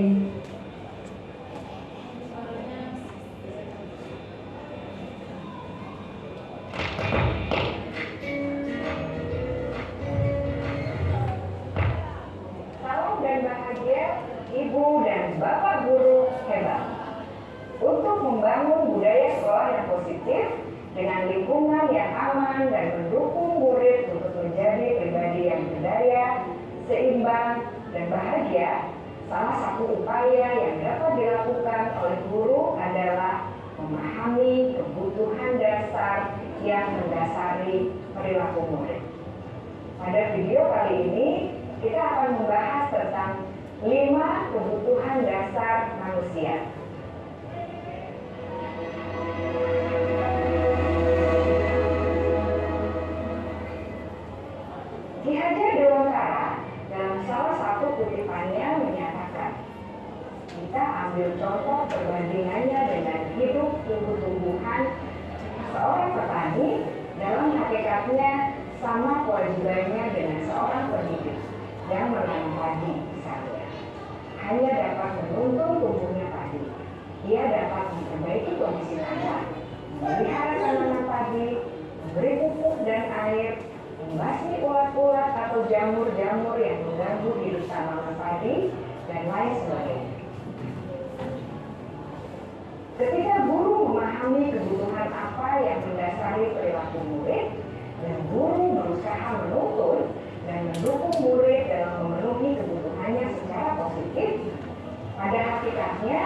Salam dan bahagia Ibu dan Bapak guru hebat. Untuk membangun budaya sekolah yang positif dengan lingkungan yang aman dan mendukung murid untuk menjadi pribadi yang berdaya, seimbang, dan bahagia, salah satu upaya yang dapat dilakukan oleh guru adalah memahami kebutuhan dasar yang mendasari perilaku murid. Pada video kali ini, kita akan membahas tentang 5 kebutuhan dasar manusia. Ki Hajar Dewantara dalam salah satu kutipannya menyatakan, kita ambil contoh perbandingannya dengan hidup tumbuh-tumbuhan. Seorang petani dalam hakikatnya sama kewajibannya dengan seorang pendidik yang menanam padi misalnya. Hanya dapat menuntun tumbuhnya padi. Ia dapat memperbaiki kondisi tanah, memelihara tanaman padi, memberi pupuk dan air, membasmi ulat-ulat atau jamur-jamur yang mengganggu hidup tanaman padi, dan lain sebagainya. Ketika guru memahami kebutuhan apa yang mendasari perilaku murid, dan guru berusaha menuntun dan mendukung murid dalam memenuhi kebutuhannya secara positif, pada hakikatnya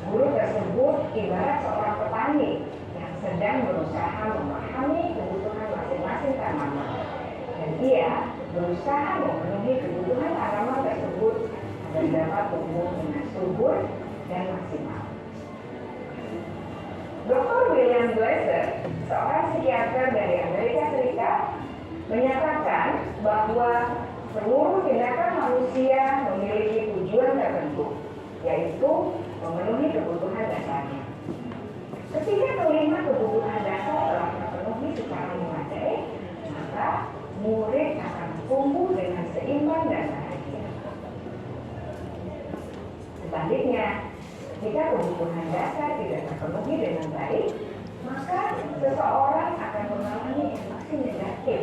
guru tersebut ibarat seorang petani yang sedang berusaha memahami kebutuhan masing-masing tanaman, dan ia berusaha memenuhi kebutuhan tanaman tersebut agar dapat tumbuh dengan subur dan maksimal. Dr. William Glasser, seorang psikiater dari Amerika Serikat, menyatakan bahwa seluruh tindakan manusia memiliki tujuan tertentu, yaitu memenuhi kebutuhan dasarnya. Ketika kelima kebutuhan dasar telah terpenuhi secara memadai, maka murid akan tumbuh dengan seimbang dan bahagia. Sebaliknya, jika kebutuhan dasar tidak terpenuhi dengan baik, maka seseorang akan mengalami emosi negatif,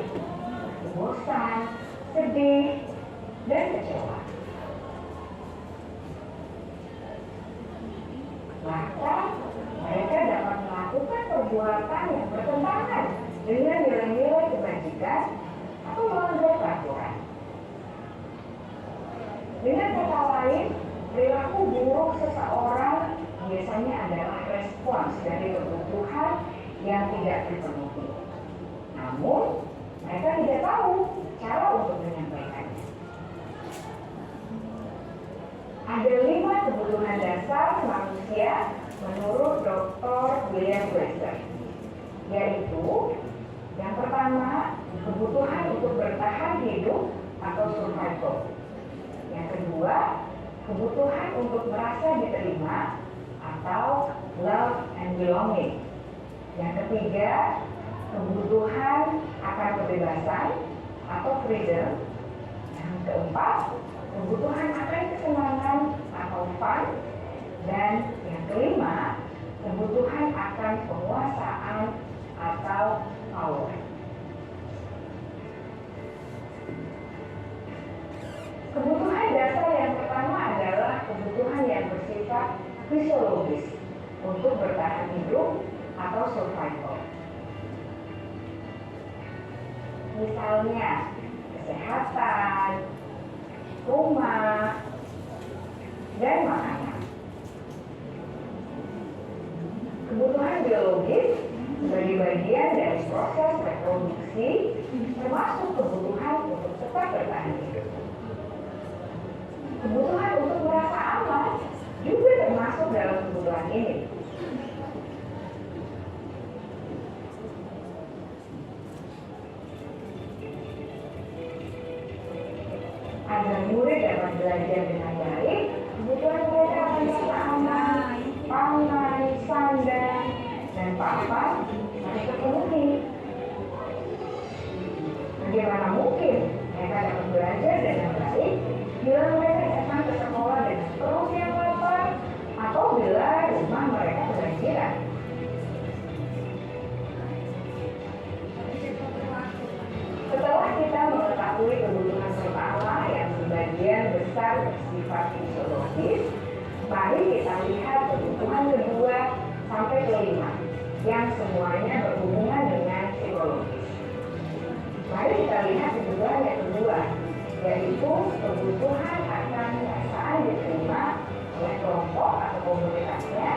bosan, sedih, dan kecewa. Bahkan mereka dapat melakukan perbuatan yang bertentangan dengan nilai-nilai kebajikan atau melanggar peraturan. Dengan kata lain, perilaku buruk seseorang biasanya adalah respons dari kebutuhan yang tidak terpenuhi. Namun, mereka tidak tahu cara untuk menyampaikannya. Ada 5 kebutuhan dasar manusia menurut Dr. William Glasser, yaitu yang pertama, kebutuhan untuk bertahan hidup atau survival. Yang kedua, kebutuhan untuk merasa diterima atau love and belonging. Yang ketiga, kebutuhan akan kebebasan atau freedom. Yang keempat, kebutuhan akan kesenangan atau fun. Dan yang kelima, kebutuhan akan penguasaan atau power. Kebutuhan dasar yang pertama adalah kebutuhan yang bersifat fisiologis untuk bertahan hidup atau survival. Misalnya, kesehatan, rumah, dan makanan. Kebutuhan biologis sebagai bagian dari proses reproduksi, termasuk kebutuhan untuk tetap bertahan hidup. Kebutuhan untuk merasa aman juga termasuk dalam kebutuhan ini. Agar murid dapat belajar dengan baik, kebutuhan mereka merasa aman, pangan, sandang, dan papan harus terpenuhi. Bagaimana mungkin mereka dapat belajar dengan baik bila mereka datang ke sekolah dengan perut yang lapar atau bila rumah mereka kebanjiran? Setelah kita mengetahui kebutuhan pertama yang sebagian besar bersifat fisiologis, mari kita lihat kebutuhan kedua sampai kelima yang semuanya berhubungan dengan psikologis. Mari kita lihat kebutuhan yang kedua, yaitu kebutuhan akan perasaan diterima oleh kelompok atau komunitasnya,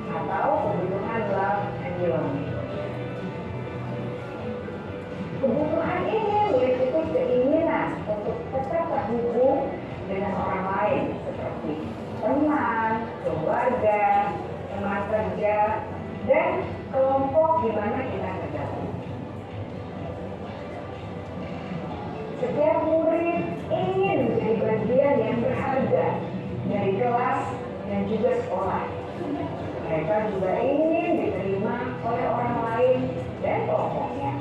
atau kebutuhan love and belonging. Kebutuhan ini meliputi keinginan untuk tetap terhubung dengan orang lain seperti teman, keluarga, teman kerja, dan kelompok di mana kita tergabung. Setiap murid ingin menjadi bagian yang berharga dari kelas dan juga sekolah. Mereka juga ingin diterima oleh orang lain dan kelompoknya.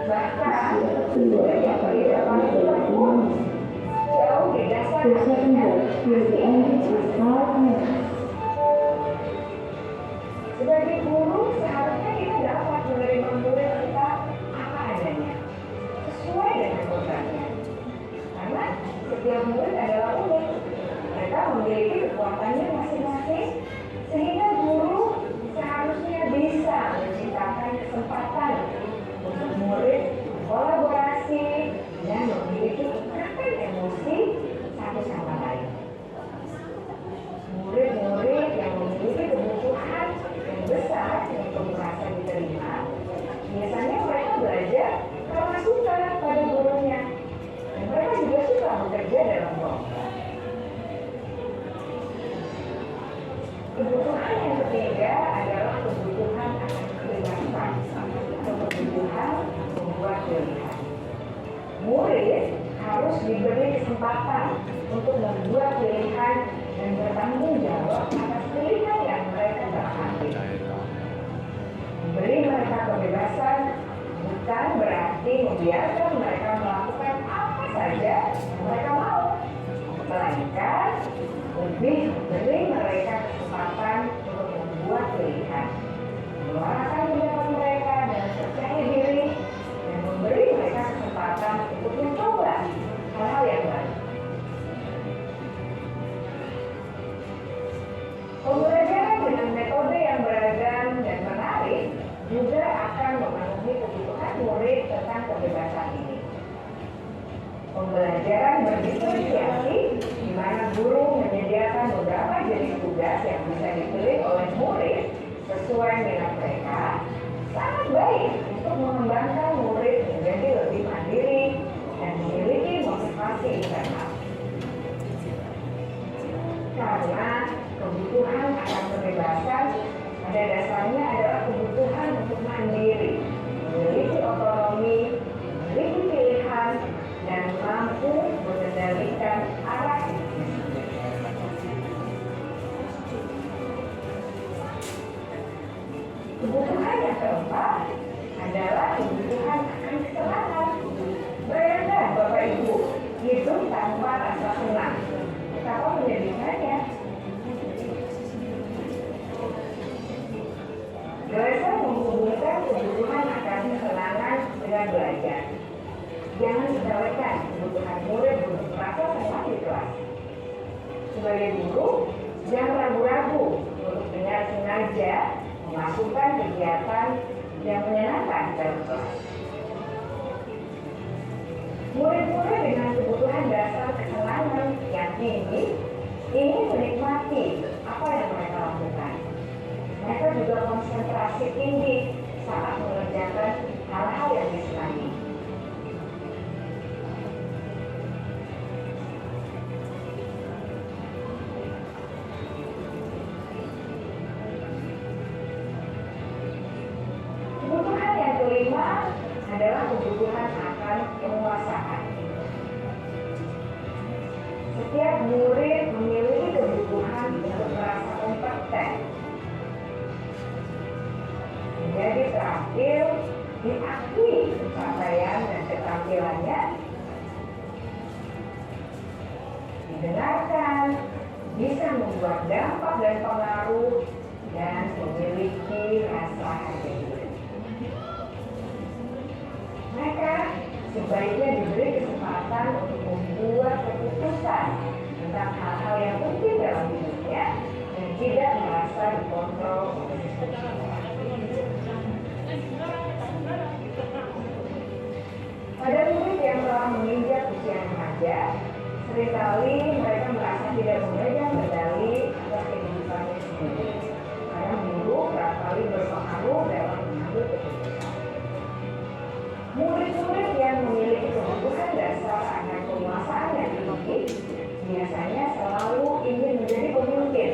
Bahkan, murid yang tidak paling pun jauh di dasar hatinya sebagai guru, seharusnya kita dapat menerima murid kita apa adanya, sesuai dengan kodratnya. Karena setiap murid adalah unik, mereka memiliki kekuatannya masing-masing, sehingga guru seharusnya bisa menciptakan kesempatan untuk murid kolaborasi dan memiliki ikatan emosi satu sama lain. Murid-murid yang memiliki kebutuhan yang besar untuk merasa diterima, biasanya mereka belajar karena suka pada gurunya, dan mereka juga suka bekerja dalam kelompok. Kebutuhan yang ketiga adalah kebutuhan akan kebebasan atau kebutuhan membuat pilihan. Murid harus diberi kesempatan untuk membuat pilihan dan bertanggung jawab atas pilihan yang mereka ambil. Memberi mereka kebebasan bukan berarti membiarkan mereka melakukan apa saja yang mereka mau, melainkan lebih memberi mereka kesempatan untuk membuat pilihan, menyuarakan pendapat mereka dan percaya diri, dan memberi mereka kesempatan untuk mencoba hal-hal yang baru. Pembelajaran dengan metode yang beragam dan menarik juga akan memenuhi kebutuhan murid tentang kebebasan ini. Pembelajaran berdiferensiasi, di mana guru menyediakan beberapa jenis tugas yang bisa dipilih oleh murid sesuai minat mereka, sangat baik untuk mengembangkan murid menjadi lebih mandiri dan memiliki motivasi internal. Karena kebutuhan akan kebebasan pada dasarnya adalah kebutuhan untuk mandiri, memiliki otonomi, memiliki pilihan, dan mampu mengendalikan arah hidupnya. Kebutuhan yang keempat adalah kebutuhan akan kesenangan. Bayangkan Bapak Ibu, hidup tanpa rasa senang. Betapa menyedihkannya. Dosen menghubungkan kebutuhan akan kesenangan dengan belajar. Jangan sepelekan kebutuhan murid untuk merasa senang di kelas. Sebagai guru, jangan ragu-ragu untuk dengan sengaja melakukan kegiatan yang menyenangkan dalam kelas. Murid-murid dengan kebutuhan dasar kesenangan yang tinggi ingin menikmati apa yang mereka lakukan. Mereka juga konsentrasi tinggi saat mengerjakan hal-hal yang disenangi. Kebutuhan yang kelima adalah kebutuhan akan penguasaan. Setiap murid memiliki kebutuhan untuk merasa kompeten, menjadi terampil, diakui pencapaian dan keterampilannya, didengarkan, bisa membuat dampak dan pengaruh, dan memiliki rasa harga diri. Mereka sebaiknya diberi kesempatan untuk membuat keputusan tentang hal-hal yang penting dalam hidupnya dan tidak merasa dikontrol oleh seseorang. Pada murid yang telah menginjak usia remaja, seringkali mereka merasa tidak memegang kendali atas kehidupannya sendiri. Karena guru kerap kali berpengaruh dalam mengambil keputusan. Murid-murid yang memiliki kebutuhan dasar akan penguasaan yang tinggi biasanya selalu ingin menjadi pemimpin.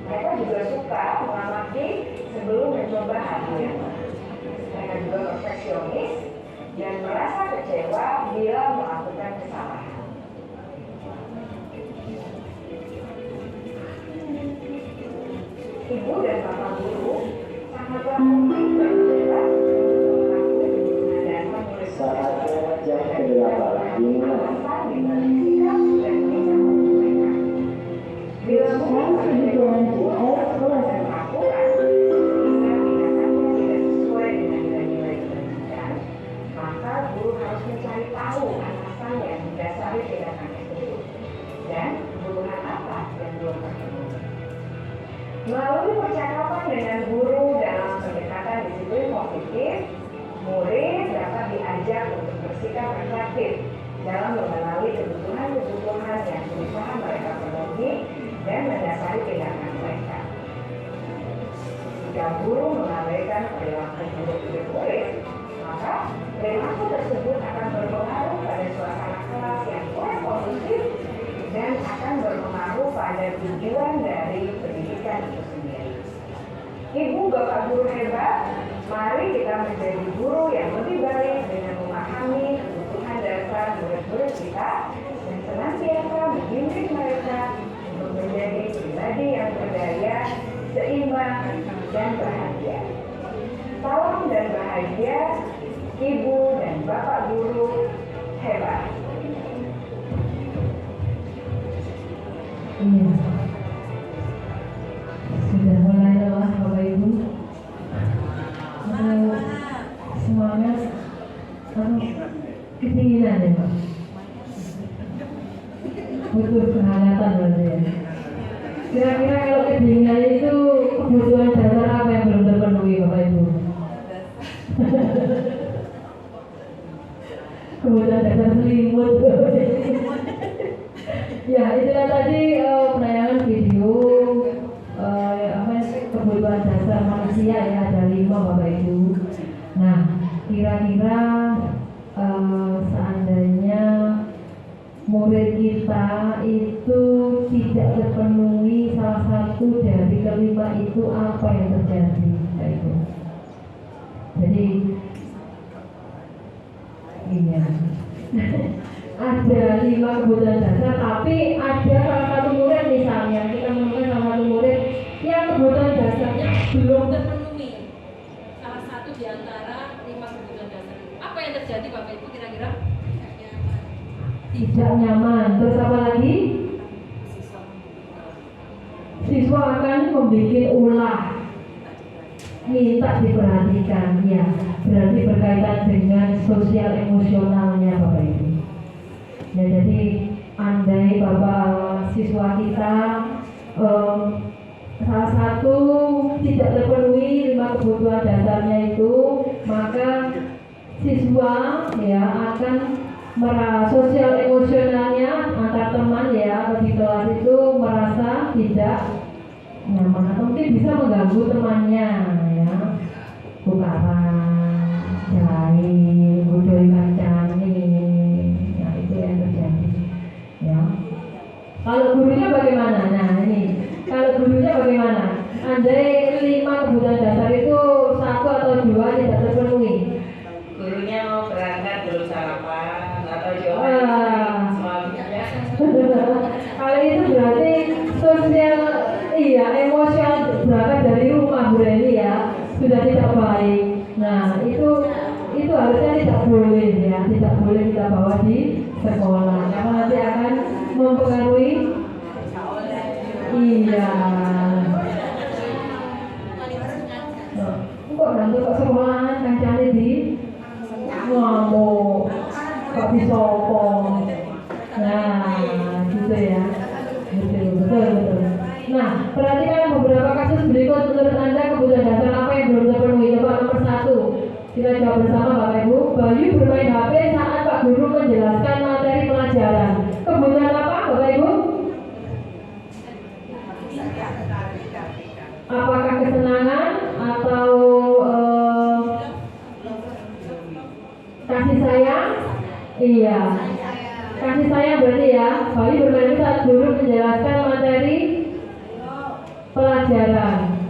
Mereka juga suka mengamati sebelum mencoba hal yang baru. Mereka juga perfeksionis dan merasa kecewa bila melakukan kesalahan. Ibu dan bapak guru sangatlah penting dan jelas untuk mengakui kebutuhan dasar murid-murid dan alasan dibalik sikap dan tingkah laku mereka. Bila murid berkebutuhan dan melakukan tindakan-tindakannya tidak sesuai dengan nilai-nilai pendidikan, maka guru harus mencari tahu alasan yang mendasari tindakan tersebut dan kebutuhan apa yang belum terpenuhi. Melalui percakapan dengan guru dalam pendekatan disiplin positif, murid dapat diajak untuk bersikap reflektif dalam mengenali kebutuhan-kebutuhan yang berusaha mereka penuhi dan mendasari tindakan mereka. Jika guru mengabaikan perilaku buruk murid, maka perilaku tersebut akan berpengaruh pada suasana kelas yang kurang kondusif dan akan berpengaruh pada tujuan dari pendidikan itu sendiri. Ibu bapak guru hebat, mari kita menjadi guru yang lebih baik dengan memahami kebutuhan dasar murid-murid kita dan senantiasa membimbing mereka untuk menjadi pribadi yang berdaya, seimbang, dan bahagia. Salam dan bahagia, ibu dan bapak guru hebat. Iya. Sudah mulai lelah Bapak Ibu. Semangat kedinginan ya Pak. Butuh kehangatan berarti ya. Kira-kira kalau kedinginan itu kebutuhan dasar apa yang belum terpenuhi Bapak Ibu? Kebutuhan dasar selimut. Ya, itulah tadi penayangan video kebutuhan dasar manusia ya, ada 5 Bapak Ibu. Nah, kira-kira seandainya murid kita itu tidak terpenuhi salah satu dari kelima itu, apa yang terjadi Bapak Ibu? Jadi iya. Ada 5 kebutuhan dasar, tapi ada salah satu murid misalnya kita menemukan salah satu murid yang kebutuhan dasarnya belum terpenuhi. Salah satu di antara 5 kebutuhan dasar itu. Apa yang terjadi Bapak Ibu kira-kira? Tidak nyaman. Terus apa lagi? Siswa akan membuat ulah, minta diperhatikan, ya. Berarti berkaitan dengan sosial emosionalnya Bapak Ibu. Ya, jadi andai Bapak siswa kita salah satu tidak terpenuhi 5 kebutuhan dasarnya itu, maka siswa ya akan sosial emosionalnya antar teman ya di kelas itu merasa tidak nyaman atau mungkin bisa mengganggu temannya ya, tukaran, jahit, budoi kancani. Yang terjadi ya. Kalau gurunya bagaimana? Nah ini, kalau gurunya bagaimana? Andai 5 kebutuhan dasar itu 1 atau 2 tidak terpenuhi, gurunya mau berangkat belum sarapan atau jawaban suaminya. kalau itu berarti sosial, iya, emosional berangkat dari rumah Bu Reni ya, sudah tidak baik. Nah itu harusnya tidak boleh ya, tidak boleh kita bawa di sekolah karena nanti akan mempengaruhi. Iya. Kok nanti kok sekolahan kancane di ngamuk, kok disopong. Nah, gitu ya. Betul. Nah, perhatikan beberapa kasus berikut menurut Anda kebutuhan dasar apa yang belum terpenuhi. Coba nomor 1. Kita jawab bersama Bapak Ibu. Bayu bermain HP saat Pak Guru menjelaskan materi pelajaran. Kebutuhan apa Bapak Ibu? Apakah kesenangan atau kasih sayang? Iya. Kasih sayang berarti ya. Bayu bermain saat guru menjelaskan materi pelajaran.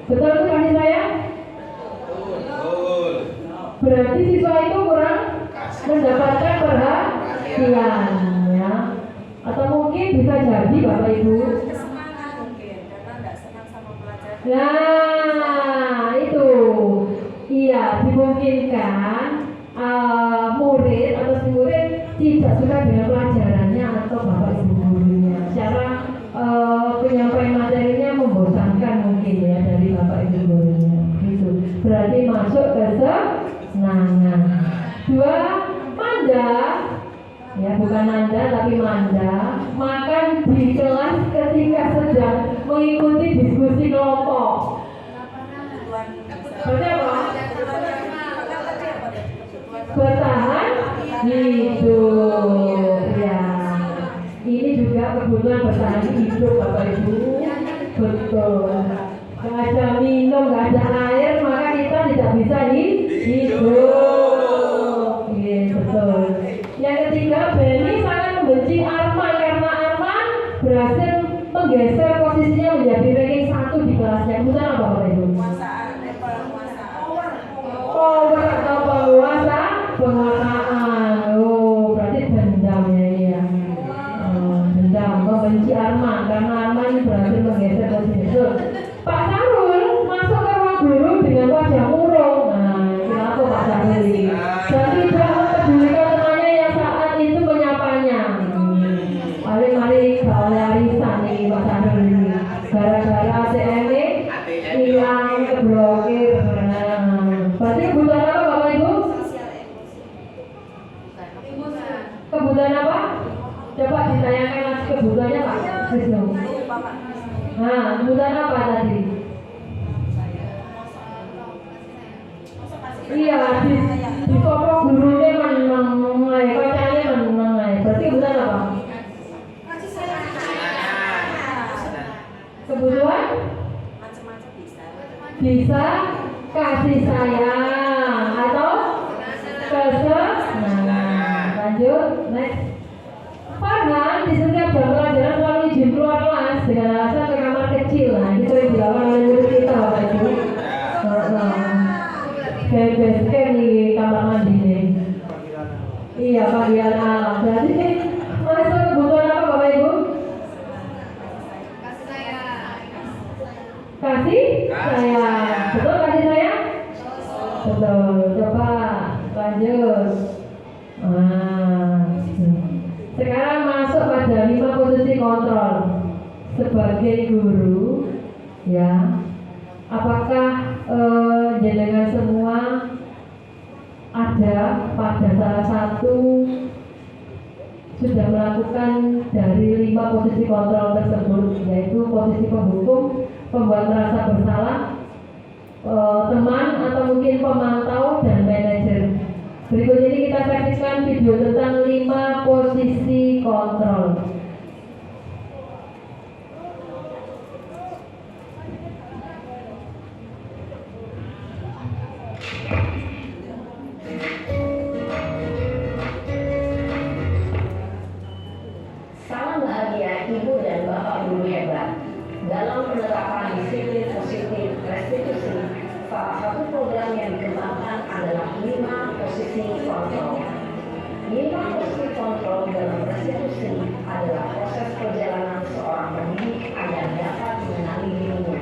Betul itu kasih sayang? Berarti siswa itu kurang mendapatkan perhatian ya. Atau mungkin bisa jadi Bapak Ibu Kesenangan mungkin karena nggak senang sama pelajaran. nah itu iya dimungkinkan murid atau si murid tidak suka dengan pelajarannya atau Bapak Ibu gurunya. Secara penyampaian materinya membosankan mungkin ya dari Bapak Ibu gurunya. Gitu. Berarti masuk ke kesenangan. Dua, manda ya bukan nanda tapi manda makan di kelas ketika sedang mengikuti diskusi kelompok. Berarti apa? Bertahan hidup ya. Ini juga kebutuhan bertahan hidup Bapak Ibu. Betul. Gak ada minum, gak ada air, maka kita tidak bisa hidup. Iya betul. Yang ketiga, Benny sangat membenci Arman karena Arman berhasil menggeser posisinya menjadi ranking 1 di kelasnya. Kemudian apa Bapak Ibu? Power atau penguasaan. Oh, berarti dendam ya ini ya. Dendam, membenci Arman karena Arman berhasil menggeser posisinya. Pak Sarul masuk ke ruang guru dengan wajah murung. Nah, kenapa Pak Sarul ini? Dan tidak mempedulikan temannya yang saat itu menyapanya. Mari oleh arisan nih Pak Sarul ini. Gara-gara ATM hilang keblokir. Berarti kebutuhan apa Bapak Ibu? Kebutuhan apa? Coba ditayangkan lagi kebutuhannya Pak Wisnu. Nah, kebutuhan apa tadi? Iya, di pokok gurunya menang, kocanya menang. Berarti kebutuhan apa? Kebutuhan? Bisa kasih sayang atau kesenangan. Lanjut, next. Farhan di setiap jam pelajaran selalu izin keluar kelas dengan alasan ke kamar kecil. Nah, itu yang dilakukan oleh murid kita Bapak Ibu. Kayak di kamar mandi nih. Iya, panggilan alam. Berarti masuk kebutuhan apa Bapak Ibu? Kasih sayang. Betul kasih sayang? Betul. Coba lanjut. Sekarang masuk pada 5 posisi kontrol sebagai guru ya. Apakah jenengan semua ada pada salah satu sudah melakukan dari 5 posisi kontrol tersebut, yaitu posisi penghukum, pembuat merasa bersalah, teman atau mungkin pemantau dan manajer. Berikut ini kita saksikan video tentang 5 posisi kontrol. Salam bahagia Ibu dan Bapak Guru hebat. Dalam penerapan disiplin positif restitusi, salah satu program yang dikembangkan adalah 5 posisi kontrol. 5 posisi kontrol dalam restitusi adalah proses perjalanan seorang pendidik agar dapat mengenali dirinya.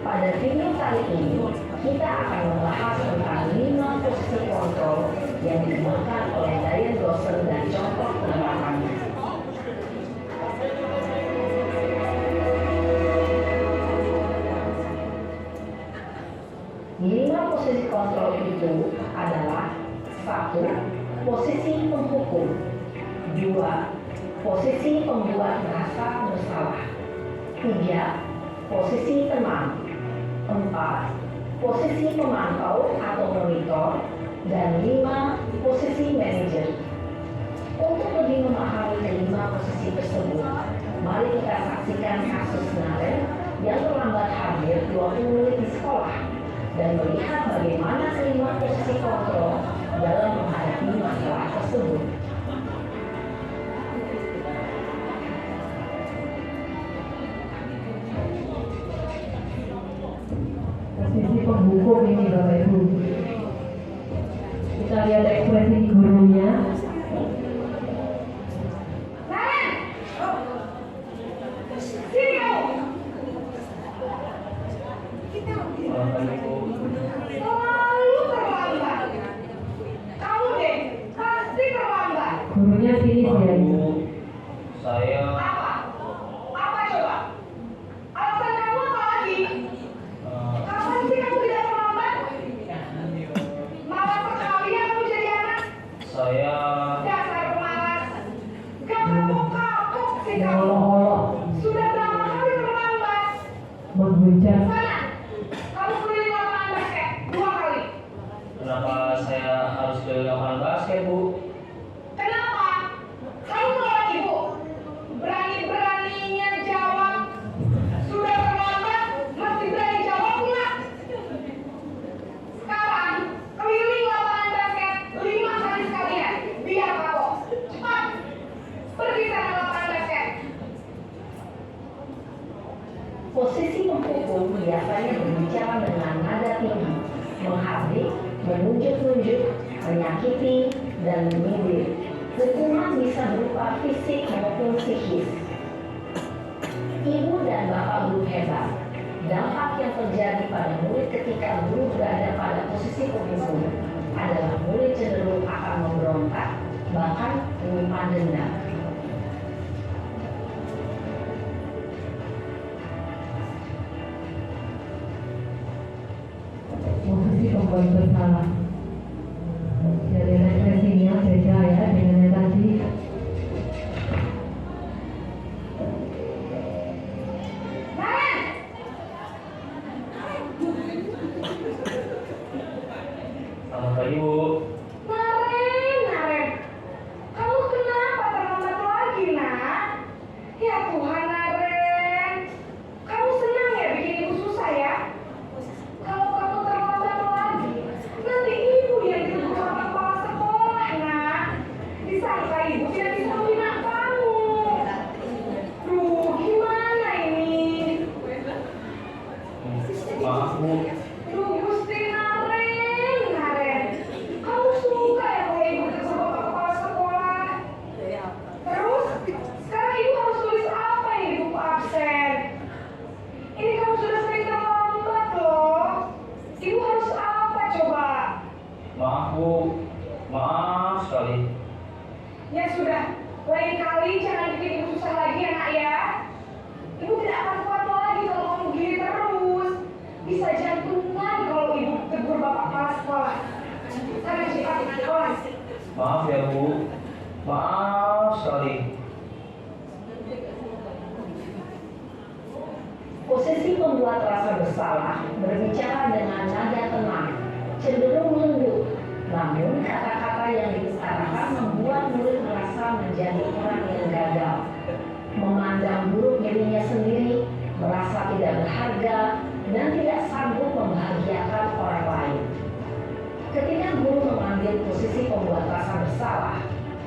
Pada video kali ini, kita akan membahas tentang 5 posisi kontrol yang dikembangkan oleh Diane Dawson dan contoh penerapannya. Lima posisi kontrol itu adalah 1. Posisi penghukum, 2. Posisi pembuat merasa bersalah, 3. Posisi teman, 4. posisi pemantau atau monitor, dan 5 posisi manajer. Untuk lebih memahami kelima posisi tersebut, mari kita saksikan kasus Naren yang terlambat hadir 20 menit di sekolah dan melihat bagaimana kelima posisi kontrol dalam menghadapi masalah tersebut. Posisi penghukum ini Bapak Ibu. Kita lihat ekspresi gurunya. Gurunya sini dia. Saya Apa coba? Alasan kamu apa lagi? Kapan sih kamu tidak terlambat? Malas sekali ya kamu jadi anak. saya Dasar pemalas. Gak kapok-kapok sih kamu. Olok-olok, Sudah berapa kali terlambat? menghujat. Sana, kamu keliling lapangan basket 2 kali. kenapa saya harus ke lapangan basket, Bu? Kenapa? Kamu melawan ibu. Berani-beraninya jawab. Sudah terlambat, masih berani jawab pula. Sekarang, keliling lapangan basket 5 kali sekalian. Biar kapok. Cepat. Pergi sana lapangan basket. Posisi penghukum biasanya berbicara dengan nada tinggi, menghardik, menunjuk-nunjuk, menyakiti, dan menyindir. Hukuman bisa berupa fisik maupun psikis. Ibu dan bapak guru hebat. Dampak yang terjadi pada murid ketika guru berada pada posisi penghukum adalah murid cenderung akan memberontak, bahkan menyimpan dendam. Posisi pembuat bersalah. Jadi ekspresinya beda ya dengan yang tadi. Naren! Selamat pagi, Bu. Naren. Kamu kenapa terlambat lagi, nak? Ya Tuhan, Naren. Kamu senang ya bikin ibu susah ya? Kalau kamu terlambat lagi, nanti ibu yang ditegur sama kepala sekolah, nak. Disangka ibu tidak bisa membina kamu. Duh, gimana ini? Maaf, Bu. Duh, Gusti Naren. Kamu suka ya kalau ibu ditegur bapak kepala sekolah? Terus, sekarang ibu harus tulis apa ini di buku absen? Ini kamu sudah sering terlambat loh. Ibu harus apa coba? Maaf, Bu. Maaf sekali. Ya sudah, lain kali jangan bikin ibu susah lagi ya nak ya. Ibu tidak akan kuat lagi kalau kamu gini terus. Bisa jantungan kalau ibu tegur bapak kepala sekolah. Sana cepat ke kelas. Maaf ya, Bu. Maaf sekali. Posisi pembuat rasa bersalah berbicara dengan nada tenang, cenderung lembut. Namun kata-kata yang diutarakan membuat murid merasa menjadi orang yang gagal, memandang buruk dirinya sendiri, merasa tidak berharga, dan tidak sanggup membahagiakan orang lain. Ketika guru mengambil posisi pembuat rasa bersalah,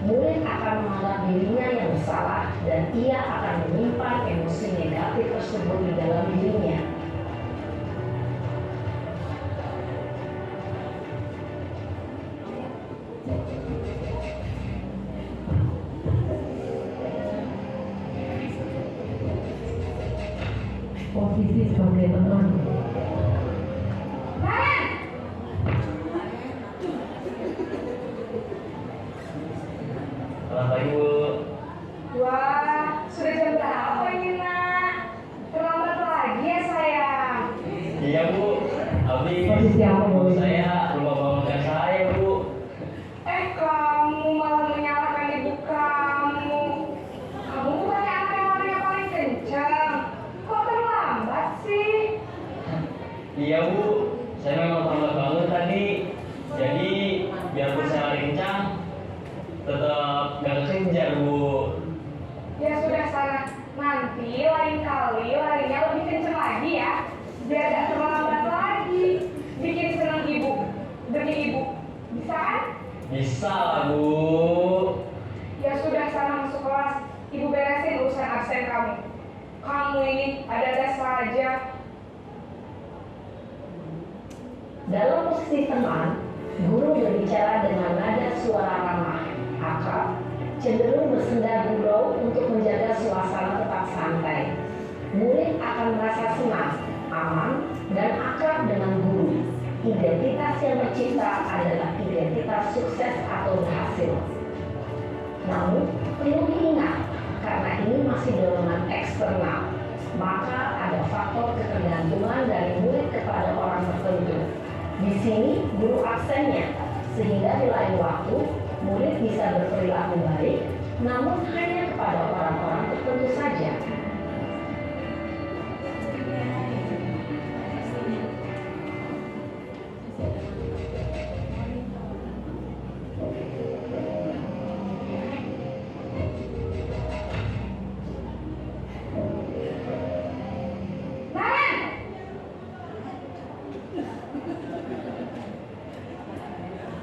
murid akan menganggap dirinya yang bersalah dan ia akan menyimpan emosi negatif tersebut di dalam dirinya. Posisi sebagai teman. Naren! Selamat pagi, Bu. Wah, sudah jam berapa ini nak? Terlambat lagi ya sayang. Iya, Bu. Habis Posisi apa, Bu? saya lupa bangunkan saya, Bu. Kamu malah menyalahkan ibu kamu. Kamu bukannya anak yang larinya paling kencang. Kok terlambat sih? Iya, Bu. kali larinya lebih kenceng lagi ya, biar gak terlambat lagi. Bikin senang ibu, demi ibu. Bisa kan? Bisa lah, Bu. Ya sudah, sana masuk kelas. Ibu beresin urusan absen kamu. Kamu ini ada-ada saja. Dalam posisi tenang, guru berbicara dengan nada suara ramah, akrab, cenderung bersenda gurau untuk menjaga suasana tetap santai. Murid akan merasa senang, aman, dan akrab dengan guru. Identitas yang tercipta adalah identitas sukses atau berhasil. Namun, perlu diingat, karena ini masih dorongan eksternal, maka ada faktor ketergantungan dari murid kepada orang tertentu. Di sini guru absennya, sehingga di lain waktu murid bisa berperilaku baik, namun hanya kepada orang-orang tertentu saja.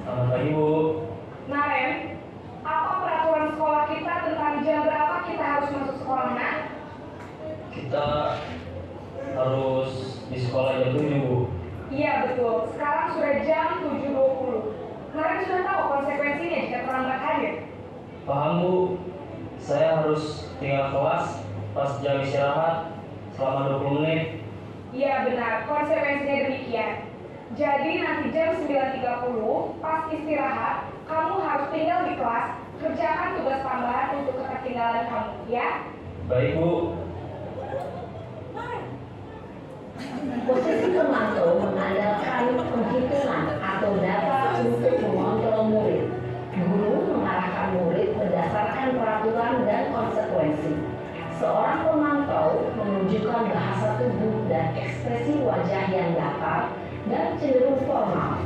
Selamat pagi, Bu. Naren, apa peraturan sekolah kita tentang jam berapa kita harus masuk sekolah, nak? Kita harus di sekolah jam 7, Bu. Iya betul, sekarang sudah jam 7.20. Naren sudah tahu konsekuensinya jika terlambat hadir. Paham, Bu. Saya harus tinggal kelas pas jam istirahat selama 20 menit. Iya benar, konsekuensinya demikian. Jadi nanti jam 9.30 pas istirahat, kamu harus tinggal di kelas, kerjakan tugas tambahan untuk ketertinggalan kamu, ya? Baik, Bu. Posisi pemantau mengandalkan penghitungan atau data untuk mengontrol murid. Guru mengarahkan murid berdasarkan peraturan dan konsekuensi. Seorang pemantau menunjukkan bahasa tubuh dan ekspresi wajah yang datar dan cenderung formal.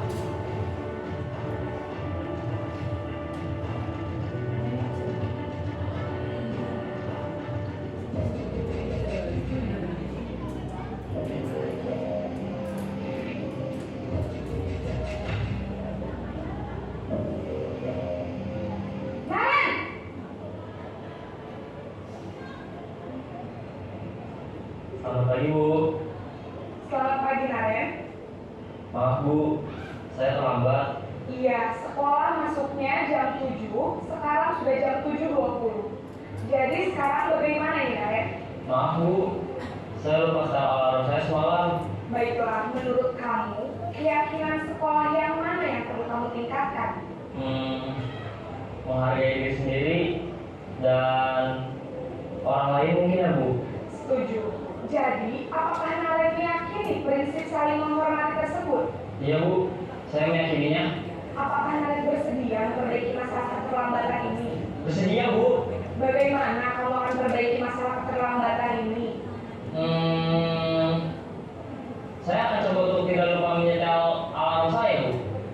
Selamat pagi, Bu. Selamat pagi, Naren. Maaf, Bu. Saya terlambat. Iya, sekolah masuknya jam 7, sekarang sudah jam 7.20. Jadi sekarang bagaimana ini, Naren? Maaf, Bu. Saya lupa setel alarm saya semalam. Baiklah, menurut kamu, keyakinan sekolah yang mana yang perlu kamu tingkatkan? Menghargai diri sendiri dan orang lain mungkin ya, Bu. Setuju. Jadi, apakah Naren meyakini prinsip saling menghormati tersebut? Iya, Bu. Saya meyakininya. Apakah Naren bersedia memperbaiki masalah keterlambatan ini? Bersedia, Bu. Bagaimana kamu akan memperbaiki masalah keterlambatan ini? Saya akan coba untuk tidak lupa menyetel alarm saya, Bu.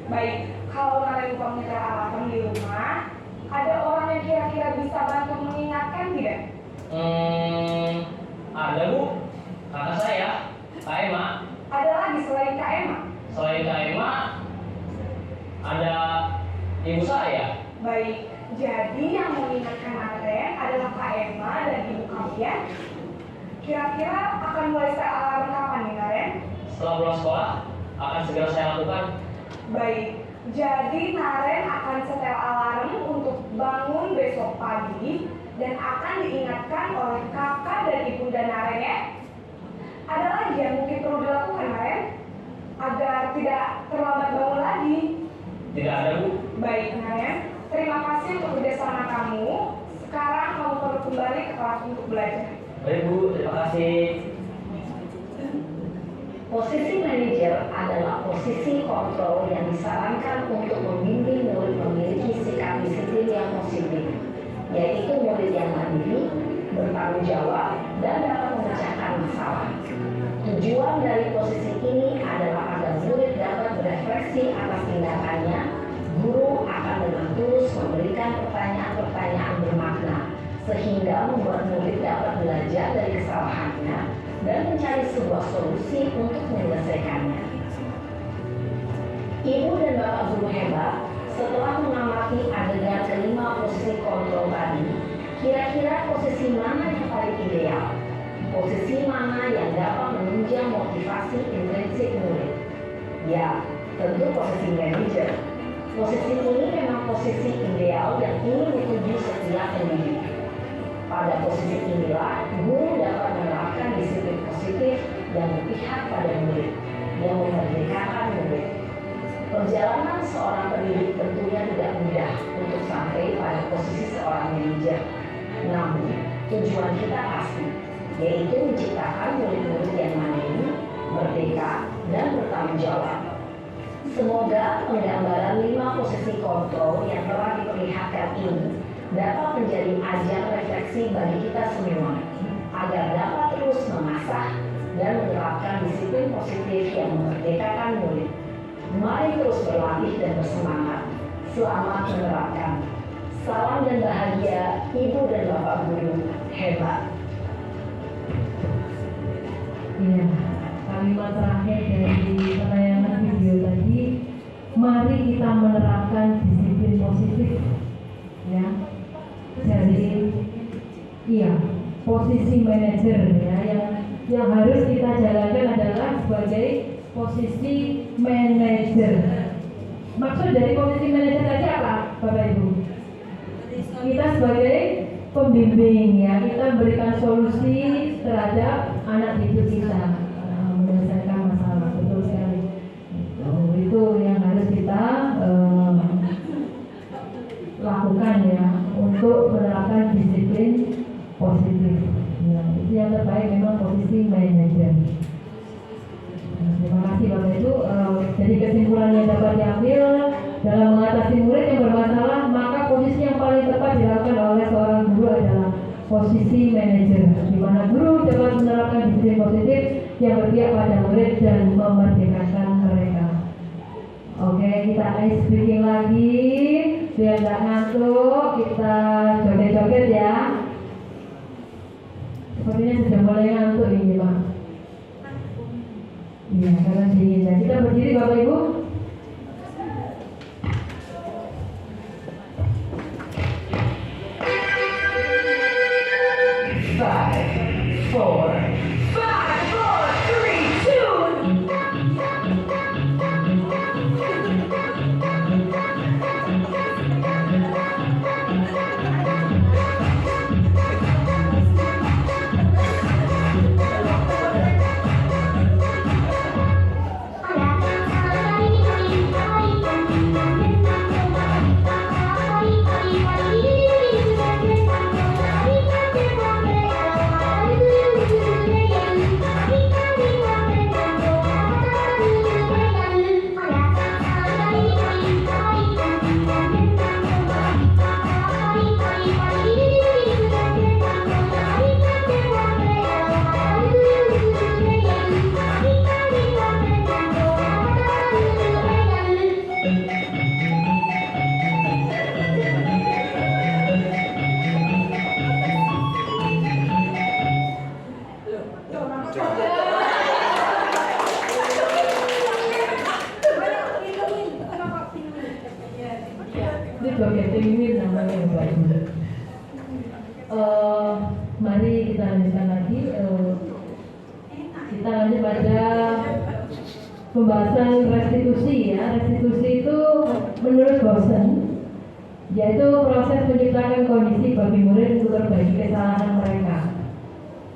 Baik, kalau Naren lupa menyetel alarm di rumah, ada orang yang kira-kira bisa bantu mengingatkan tidak? Ada, Bu. Kakak saya, Kak Emma. Ada lagi selain Kak Emma? Selain Kak Emma, ada ibu saya. Baik, jadi yang mengingatkan Naren adalah Kak Emma dan ibu kamu ya? Kira-kira akan mulai setel alarm kapan nih, Naren? Setelah pulang sekolah, akan segera saya lakukan. Baik, jadi Naren akan setel alarm untuk bangun besok pagi dan akan diingatkan oleh kakak dan ibunda Naren ya. Ada lagi yang mungkin perlu dilakukan, Naren, agar tidak terlambat bangun lagi? Tidak ada, Bu. Baik, Naren, terima kasih untuk kerjasama kamu. Sekarang kamu perlu kembali ke kelas untuk belajar. Baik, Bu. Terima kasih. Posisi manajer adalah posisi kontrol yang disarankan untuk membimbing murid memiliki sikap disiplin yang positif, yaitu murid yang mandiri, bertanggung jawab, dan dapat memecahkan masalah. Tujuan dari posisi ini adalah agar murid dapat berefleksi atas tindakannya. Guru akan dengan tulus memberikan pertanyaan-pertanyaan bermakna, sehingga membuat murid dapat belajar dari kesalahannya solusi untuk menyelesaikannya. Ibu dan Bapak guru hebat, setelah mengamati adegan kelima posisi kontrol tadi, kira-kira posisi mana yang paling ideal? Posisi mana yang dapat menunjang motivasi intrinsik murid? Ya, tentu posisi manajer. Posisi ini memang posisi ideal yang ingin dituju setiap pendidik. Pada posisi inilah, guru dapat menerapkan disiplin positif yang berpihak pada murid, yang memerdekakan murid. Perjalanan seorang pendidik tentunya tidak mudah untuk sampai pada posisi seorang manajer. Namun, tujuan kita pasti, yaitu menciptakan murid-murid yang mandiri, merdeka, dan bertanggung jawab. Semoga penggambaran 5 posisi kontrol yang telah diperlihatkan ini dapat menjadi ajang refleksi bagi kita semua, agar dapat terus mengasah dan menerapkan disiplin positif yang memerdekakan murid. Mari terus berlatih dan bersemangat. Selamat menerapkan. Salam dan bahagia Ibu dan Bapak guru hebat. Iya, kalimat terakhir dari penayangan video tadi, mari kita menerapkan disiplin positif, ya. Jadi, iya, posisi manajer ya, yang harus kita jalankan adalah sebagai posisi manajer. Maksud dari posisi manajer tadi apa, Bapak Ibu? Kita sebagai pembimbing ya, kita berikan solusi terhadap anak didik kita menyelesaikan masalah. Betul sekali. Itu yang harus kita lakukan ya, untuk menerapkan disiplin positif. Ya, itu yang terbaik memang posisi manajer. Terima kasih Bapak Ibu. Jadi kesimpulan yang dapat diambil dalam mengatasi murid yang bermasalah, maka posisi yang paling tepat dilakukan oleh seorang guru adalah posisi manajer, di mana guru dapat menerapkan disiplin positif yang berpihak pada murid dan memerdekakan mereka. Oke, kita ice breaking lagi biar nggak ngantuk. Kita joget-joget ya. Sepertinya sudah mulai ngantuk ini Pak. Iya, karena dingin. Nah, kita berdiri Bapak Ibu. Mari kita lanjutkan lagi. Kita lanjut pada pembahasan restitusi ya. Restitusi itu menurut Gosen, yaitu proses menciptakan kondisi bagi murid untuk berbagi kesalahan mereka,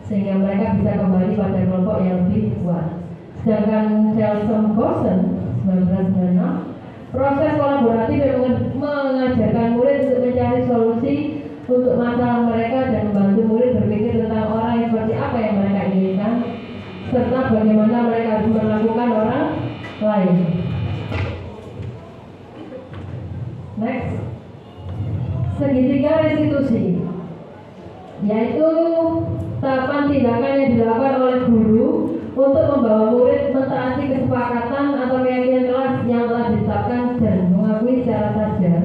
sehingga mereka bisa kembali pada kelompok yang lebih kuat. Sedangkan Chelson Gosen 1996, proses kolaboratif yang mengajarkan murid untuk mencari solusi untuk masalah mereka dan membantu murid berpikir tentang orang yang seperti apa yang mereka inginkan, serta bagaimana mereka harus melakukan orang lain. Next, segitiga restitusi, yaitu tahapan tindakan yang dilakukan oleh guru untuk membawa murid mentaati kesepakatan atau keyakinan kelas yang telah ditetapkan dan mengakui secara sadar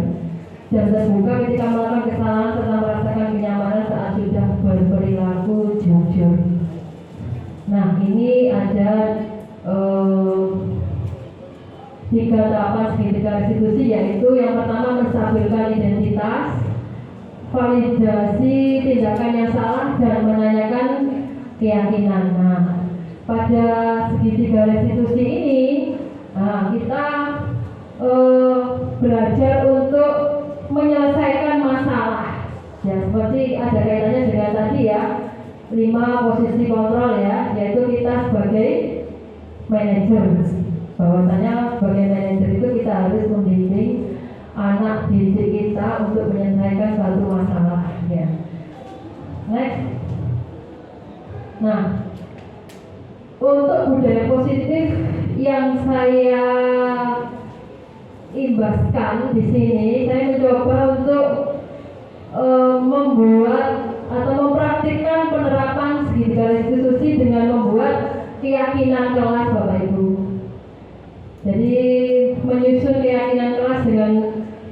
dan terbuka ketika melakukan kesalahan serta merasakan kenyamanan saat sudah berperilaku jujur. Nah, ini ada 3 tahapan segitiga restitusi, yaitu yang pertama menstabilkan identitas, validasi tindakan yang salah, dan menanyakan keyakinan. Nah, pada segitiga restitusi ini kita belajar untuk menyelesaikan masalah. Ya, seperti ada kaitannya dengan tadi ya, 5 posisi kontrol ya, yaitu kita sebagai manajer. Bahwasanya sebagai manajer itu kita harus membimbing anak didik kita untuk menyelesaikan suatu masalah ya. Next. Nah, untuk budaya positif yang saya imbaskan di sini, saya mencoba untuk membuat atau mempraktikkan penerapan segitiga restitusi dengan membuat keyakinan kelas Bapak Ibu. Jadi menyusun keyakinan kelas dengan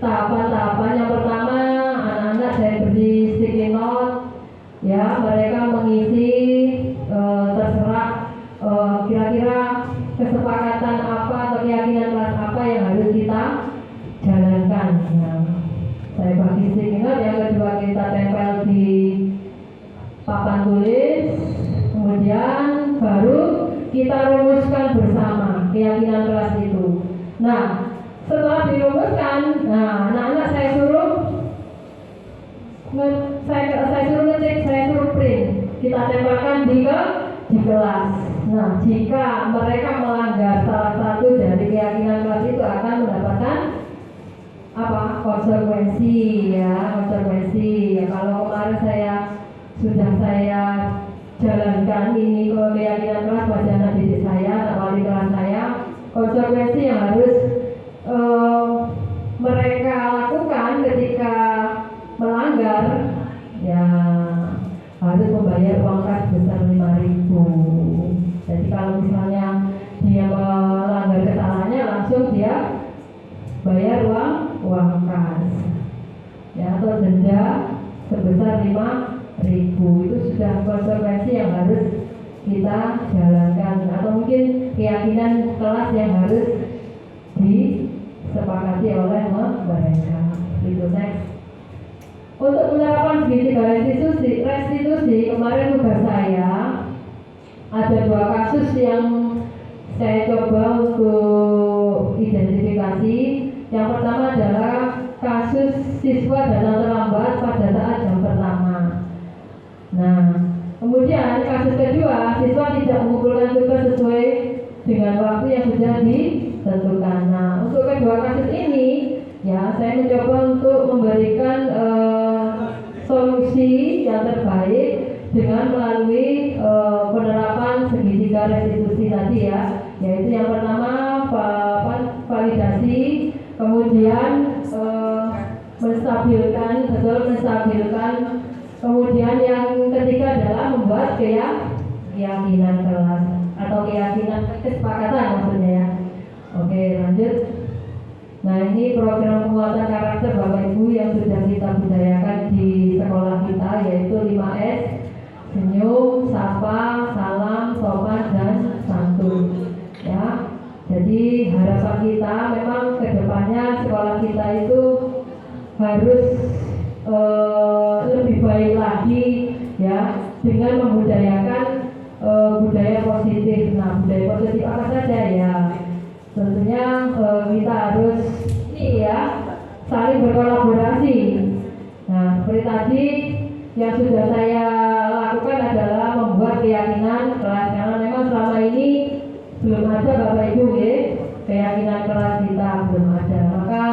tahapan-tahapan. Yang pertama, anak-anak saya beri sticky note, ya, mereka mengisi terserah kira-kira kesepakatan apa atau keyakinan kelas apa yang harus kita jalankan. Nah, saya bagi sticky note. Yang kedua, kita tempel di papan tulis, kemudian baru kita rumuskan bersama keyakinan kelas itu. Nah, setelah dirumuskan, anak-anak saya suruh ngetik, saya suruh print, kita tempelkan di kelas. Nah, jika mereka melanggar salah satu dari keyakinan kelas itu akan mendapatkan konsekuensi ya. Kalau kemarin sudah saya jalankan ini ke keyakinan kelas pada anak didik saya atau wali kelas saya, konsekuensi yang harus mereka lakukan ketika melanggar ya harus membayar uang kas sebesar 5.000. Jadi kalau misalnya dia melanggar kesalahannya, langsung dia bayar uang kas ya, atau denda sebesar 5.000. Itu sudah konsekuensi yang harus kita jalankan, atau mungkin keyakinan kelas yang harus disepakati oleh mereka. Itu next. Untuk penerapan segitiga restitusi, kemarin tugas saya ada 2 kasus yang saya coba untuk identifikasi. Yang pertama adalah kasus siswa datang terlambat pada saat jam pertama. Nah, kemudian kasus kedua, siswa tidak mengumpulkan tugas sesuai dengan waktu yang sudah ditentukan. Nah, untuk kedua kasus ini, ya saya mencoba untuk memberikan solusi yang terbaik dengan melalui penerapan segitiga restitusi tadi ya, yaitu yang pertama validasi, kemudian menstabilkan, kemudian yang ketiga adalah membuat keyakinan kelas atau keyakinan kesepakatan maksudnya ya. Oke, lanjut. Nah, ini program penguatan karakter Bapak Ibu yang sudah kita budayakan di sekolah kita, yaitu 5S: senyum, sapa, salam, sopan, dan santun. Ya, jadi harapan kita memang kedepannya sekolah kita itu harus lebih baik lagi ya, dengan membudayakan budaya positif. Nah, budaya positif apa saja ya? Tentunya kita harus ini ya, saling berkolaborasi. Nah, seperti tadi yang sudah saya lakukan adalah membuat keyakinan kelas, karena memang selama ini belum ada Bapak Ibu ya, keyakinan kelas kita belum ada. Maka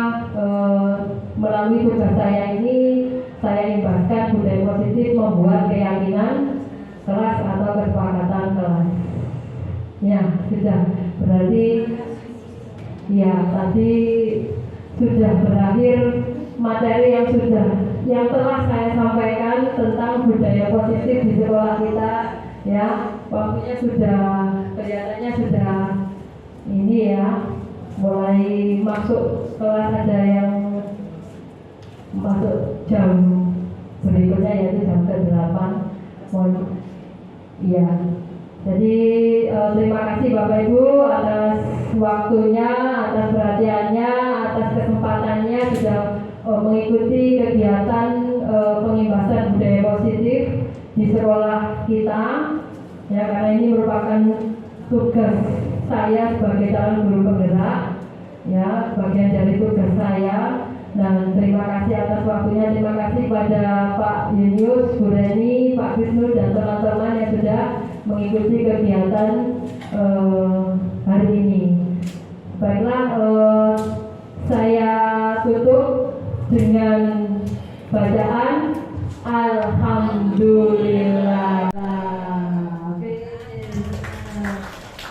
melalui tugas saya ini, saya imbaskan budaya positif membuat keyakinan kelas atau kesepakatan kelas. Ya, sudah. Berarti ya, tadi sudah berakhir materi yang telah saya sampaikan tentang budaya positif di sekolah kita ya. Waktunya sudah, kelihatannya sudah ini ya, mulai masuk kelas, ada yang masuk jam berikutnya yaitu jam ke-8. Iya. Jadi terima kasih Bapak Ibu atas waktunya, atas perhatiannya, atas kesempatannya sudah mengikuti kegiatan pengibasan budaya positif di sekolah kita. Ya, karena ini merupakan tugas saya sebagai calon guru penggerak, ya, bagian dari tugas saya. Dan terima kasih atas waktunya. Terima kasih pada Pak Yunius, Bu Reni, Pak Wisnu dan teman-teman yang sudah mengikuti kegiatan hari ini. Baiklah, saya tutup dengan bacaan Alhamdulillah.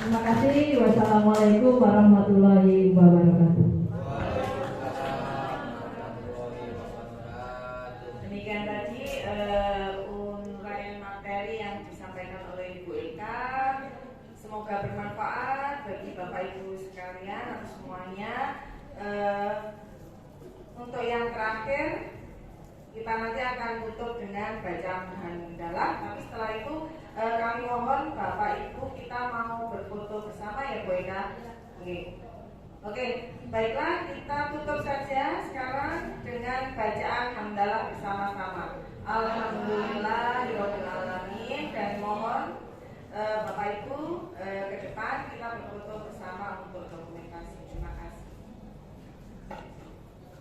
Terima kasih. Wassalamualaikum warahmatullahi wabarakatuh. Demikian tadi uraian materi yang disampaikan oleh Ibu Eka. Semoga bermanfaat bagi Bapak Ibu sekalian atau semuanya. Untuk yang terakhir, kita nanti akan tutup dengan bacaan hamdalah. Tapi setelah itu kami mohon Bapak Ibu kita mau berfoto bersama ya Bu Eka. Oke, baiklah kita tutup saja sekarang dengan bacaan hamdalah bersama-sama. Alhamdulillahirobbilalamin, dan mohon Bapak Ibu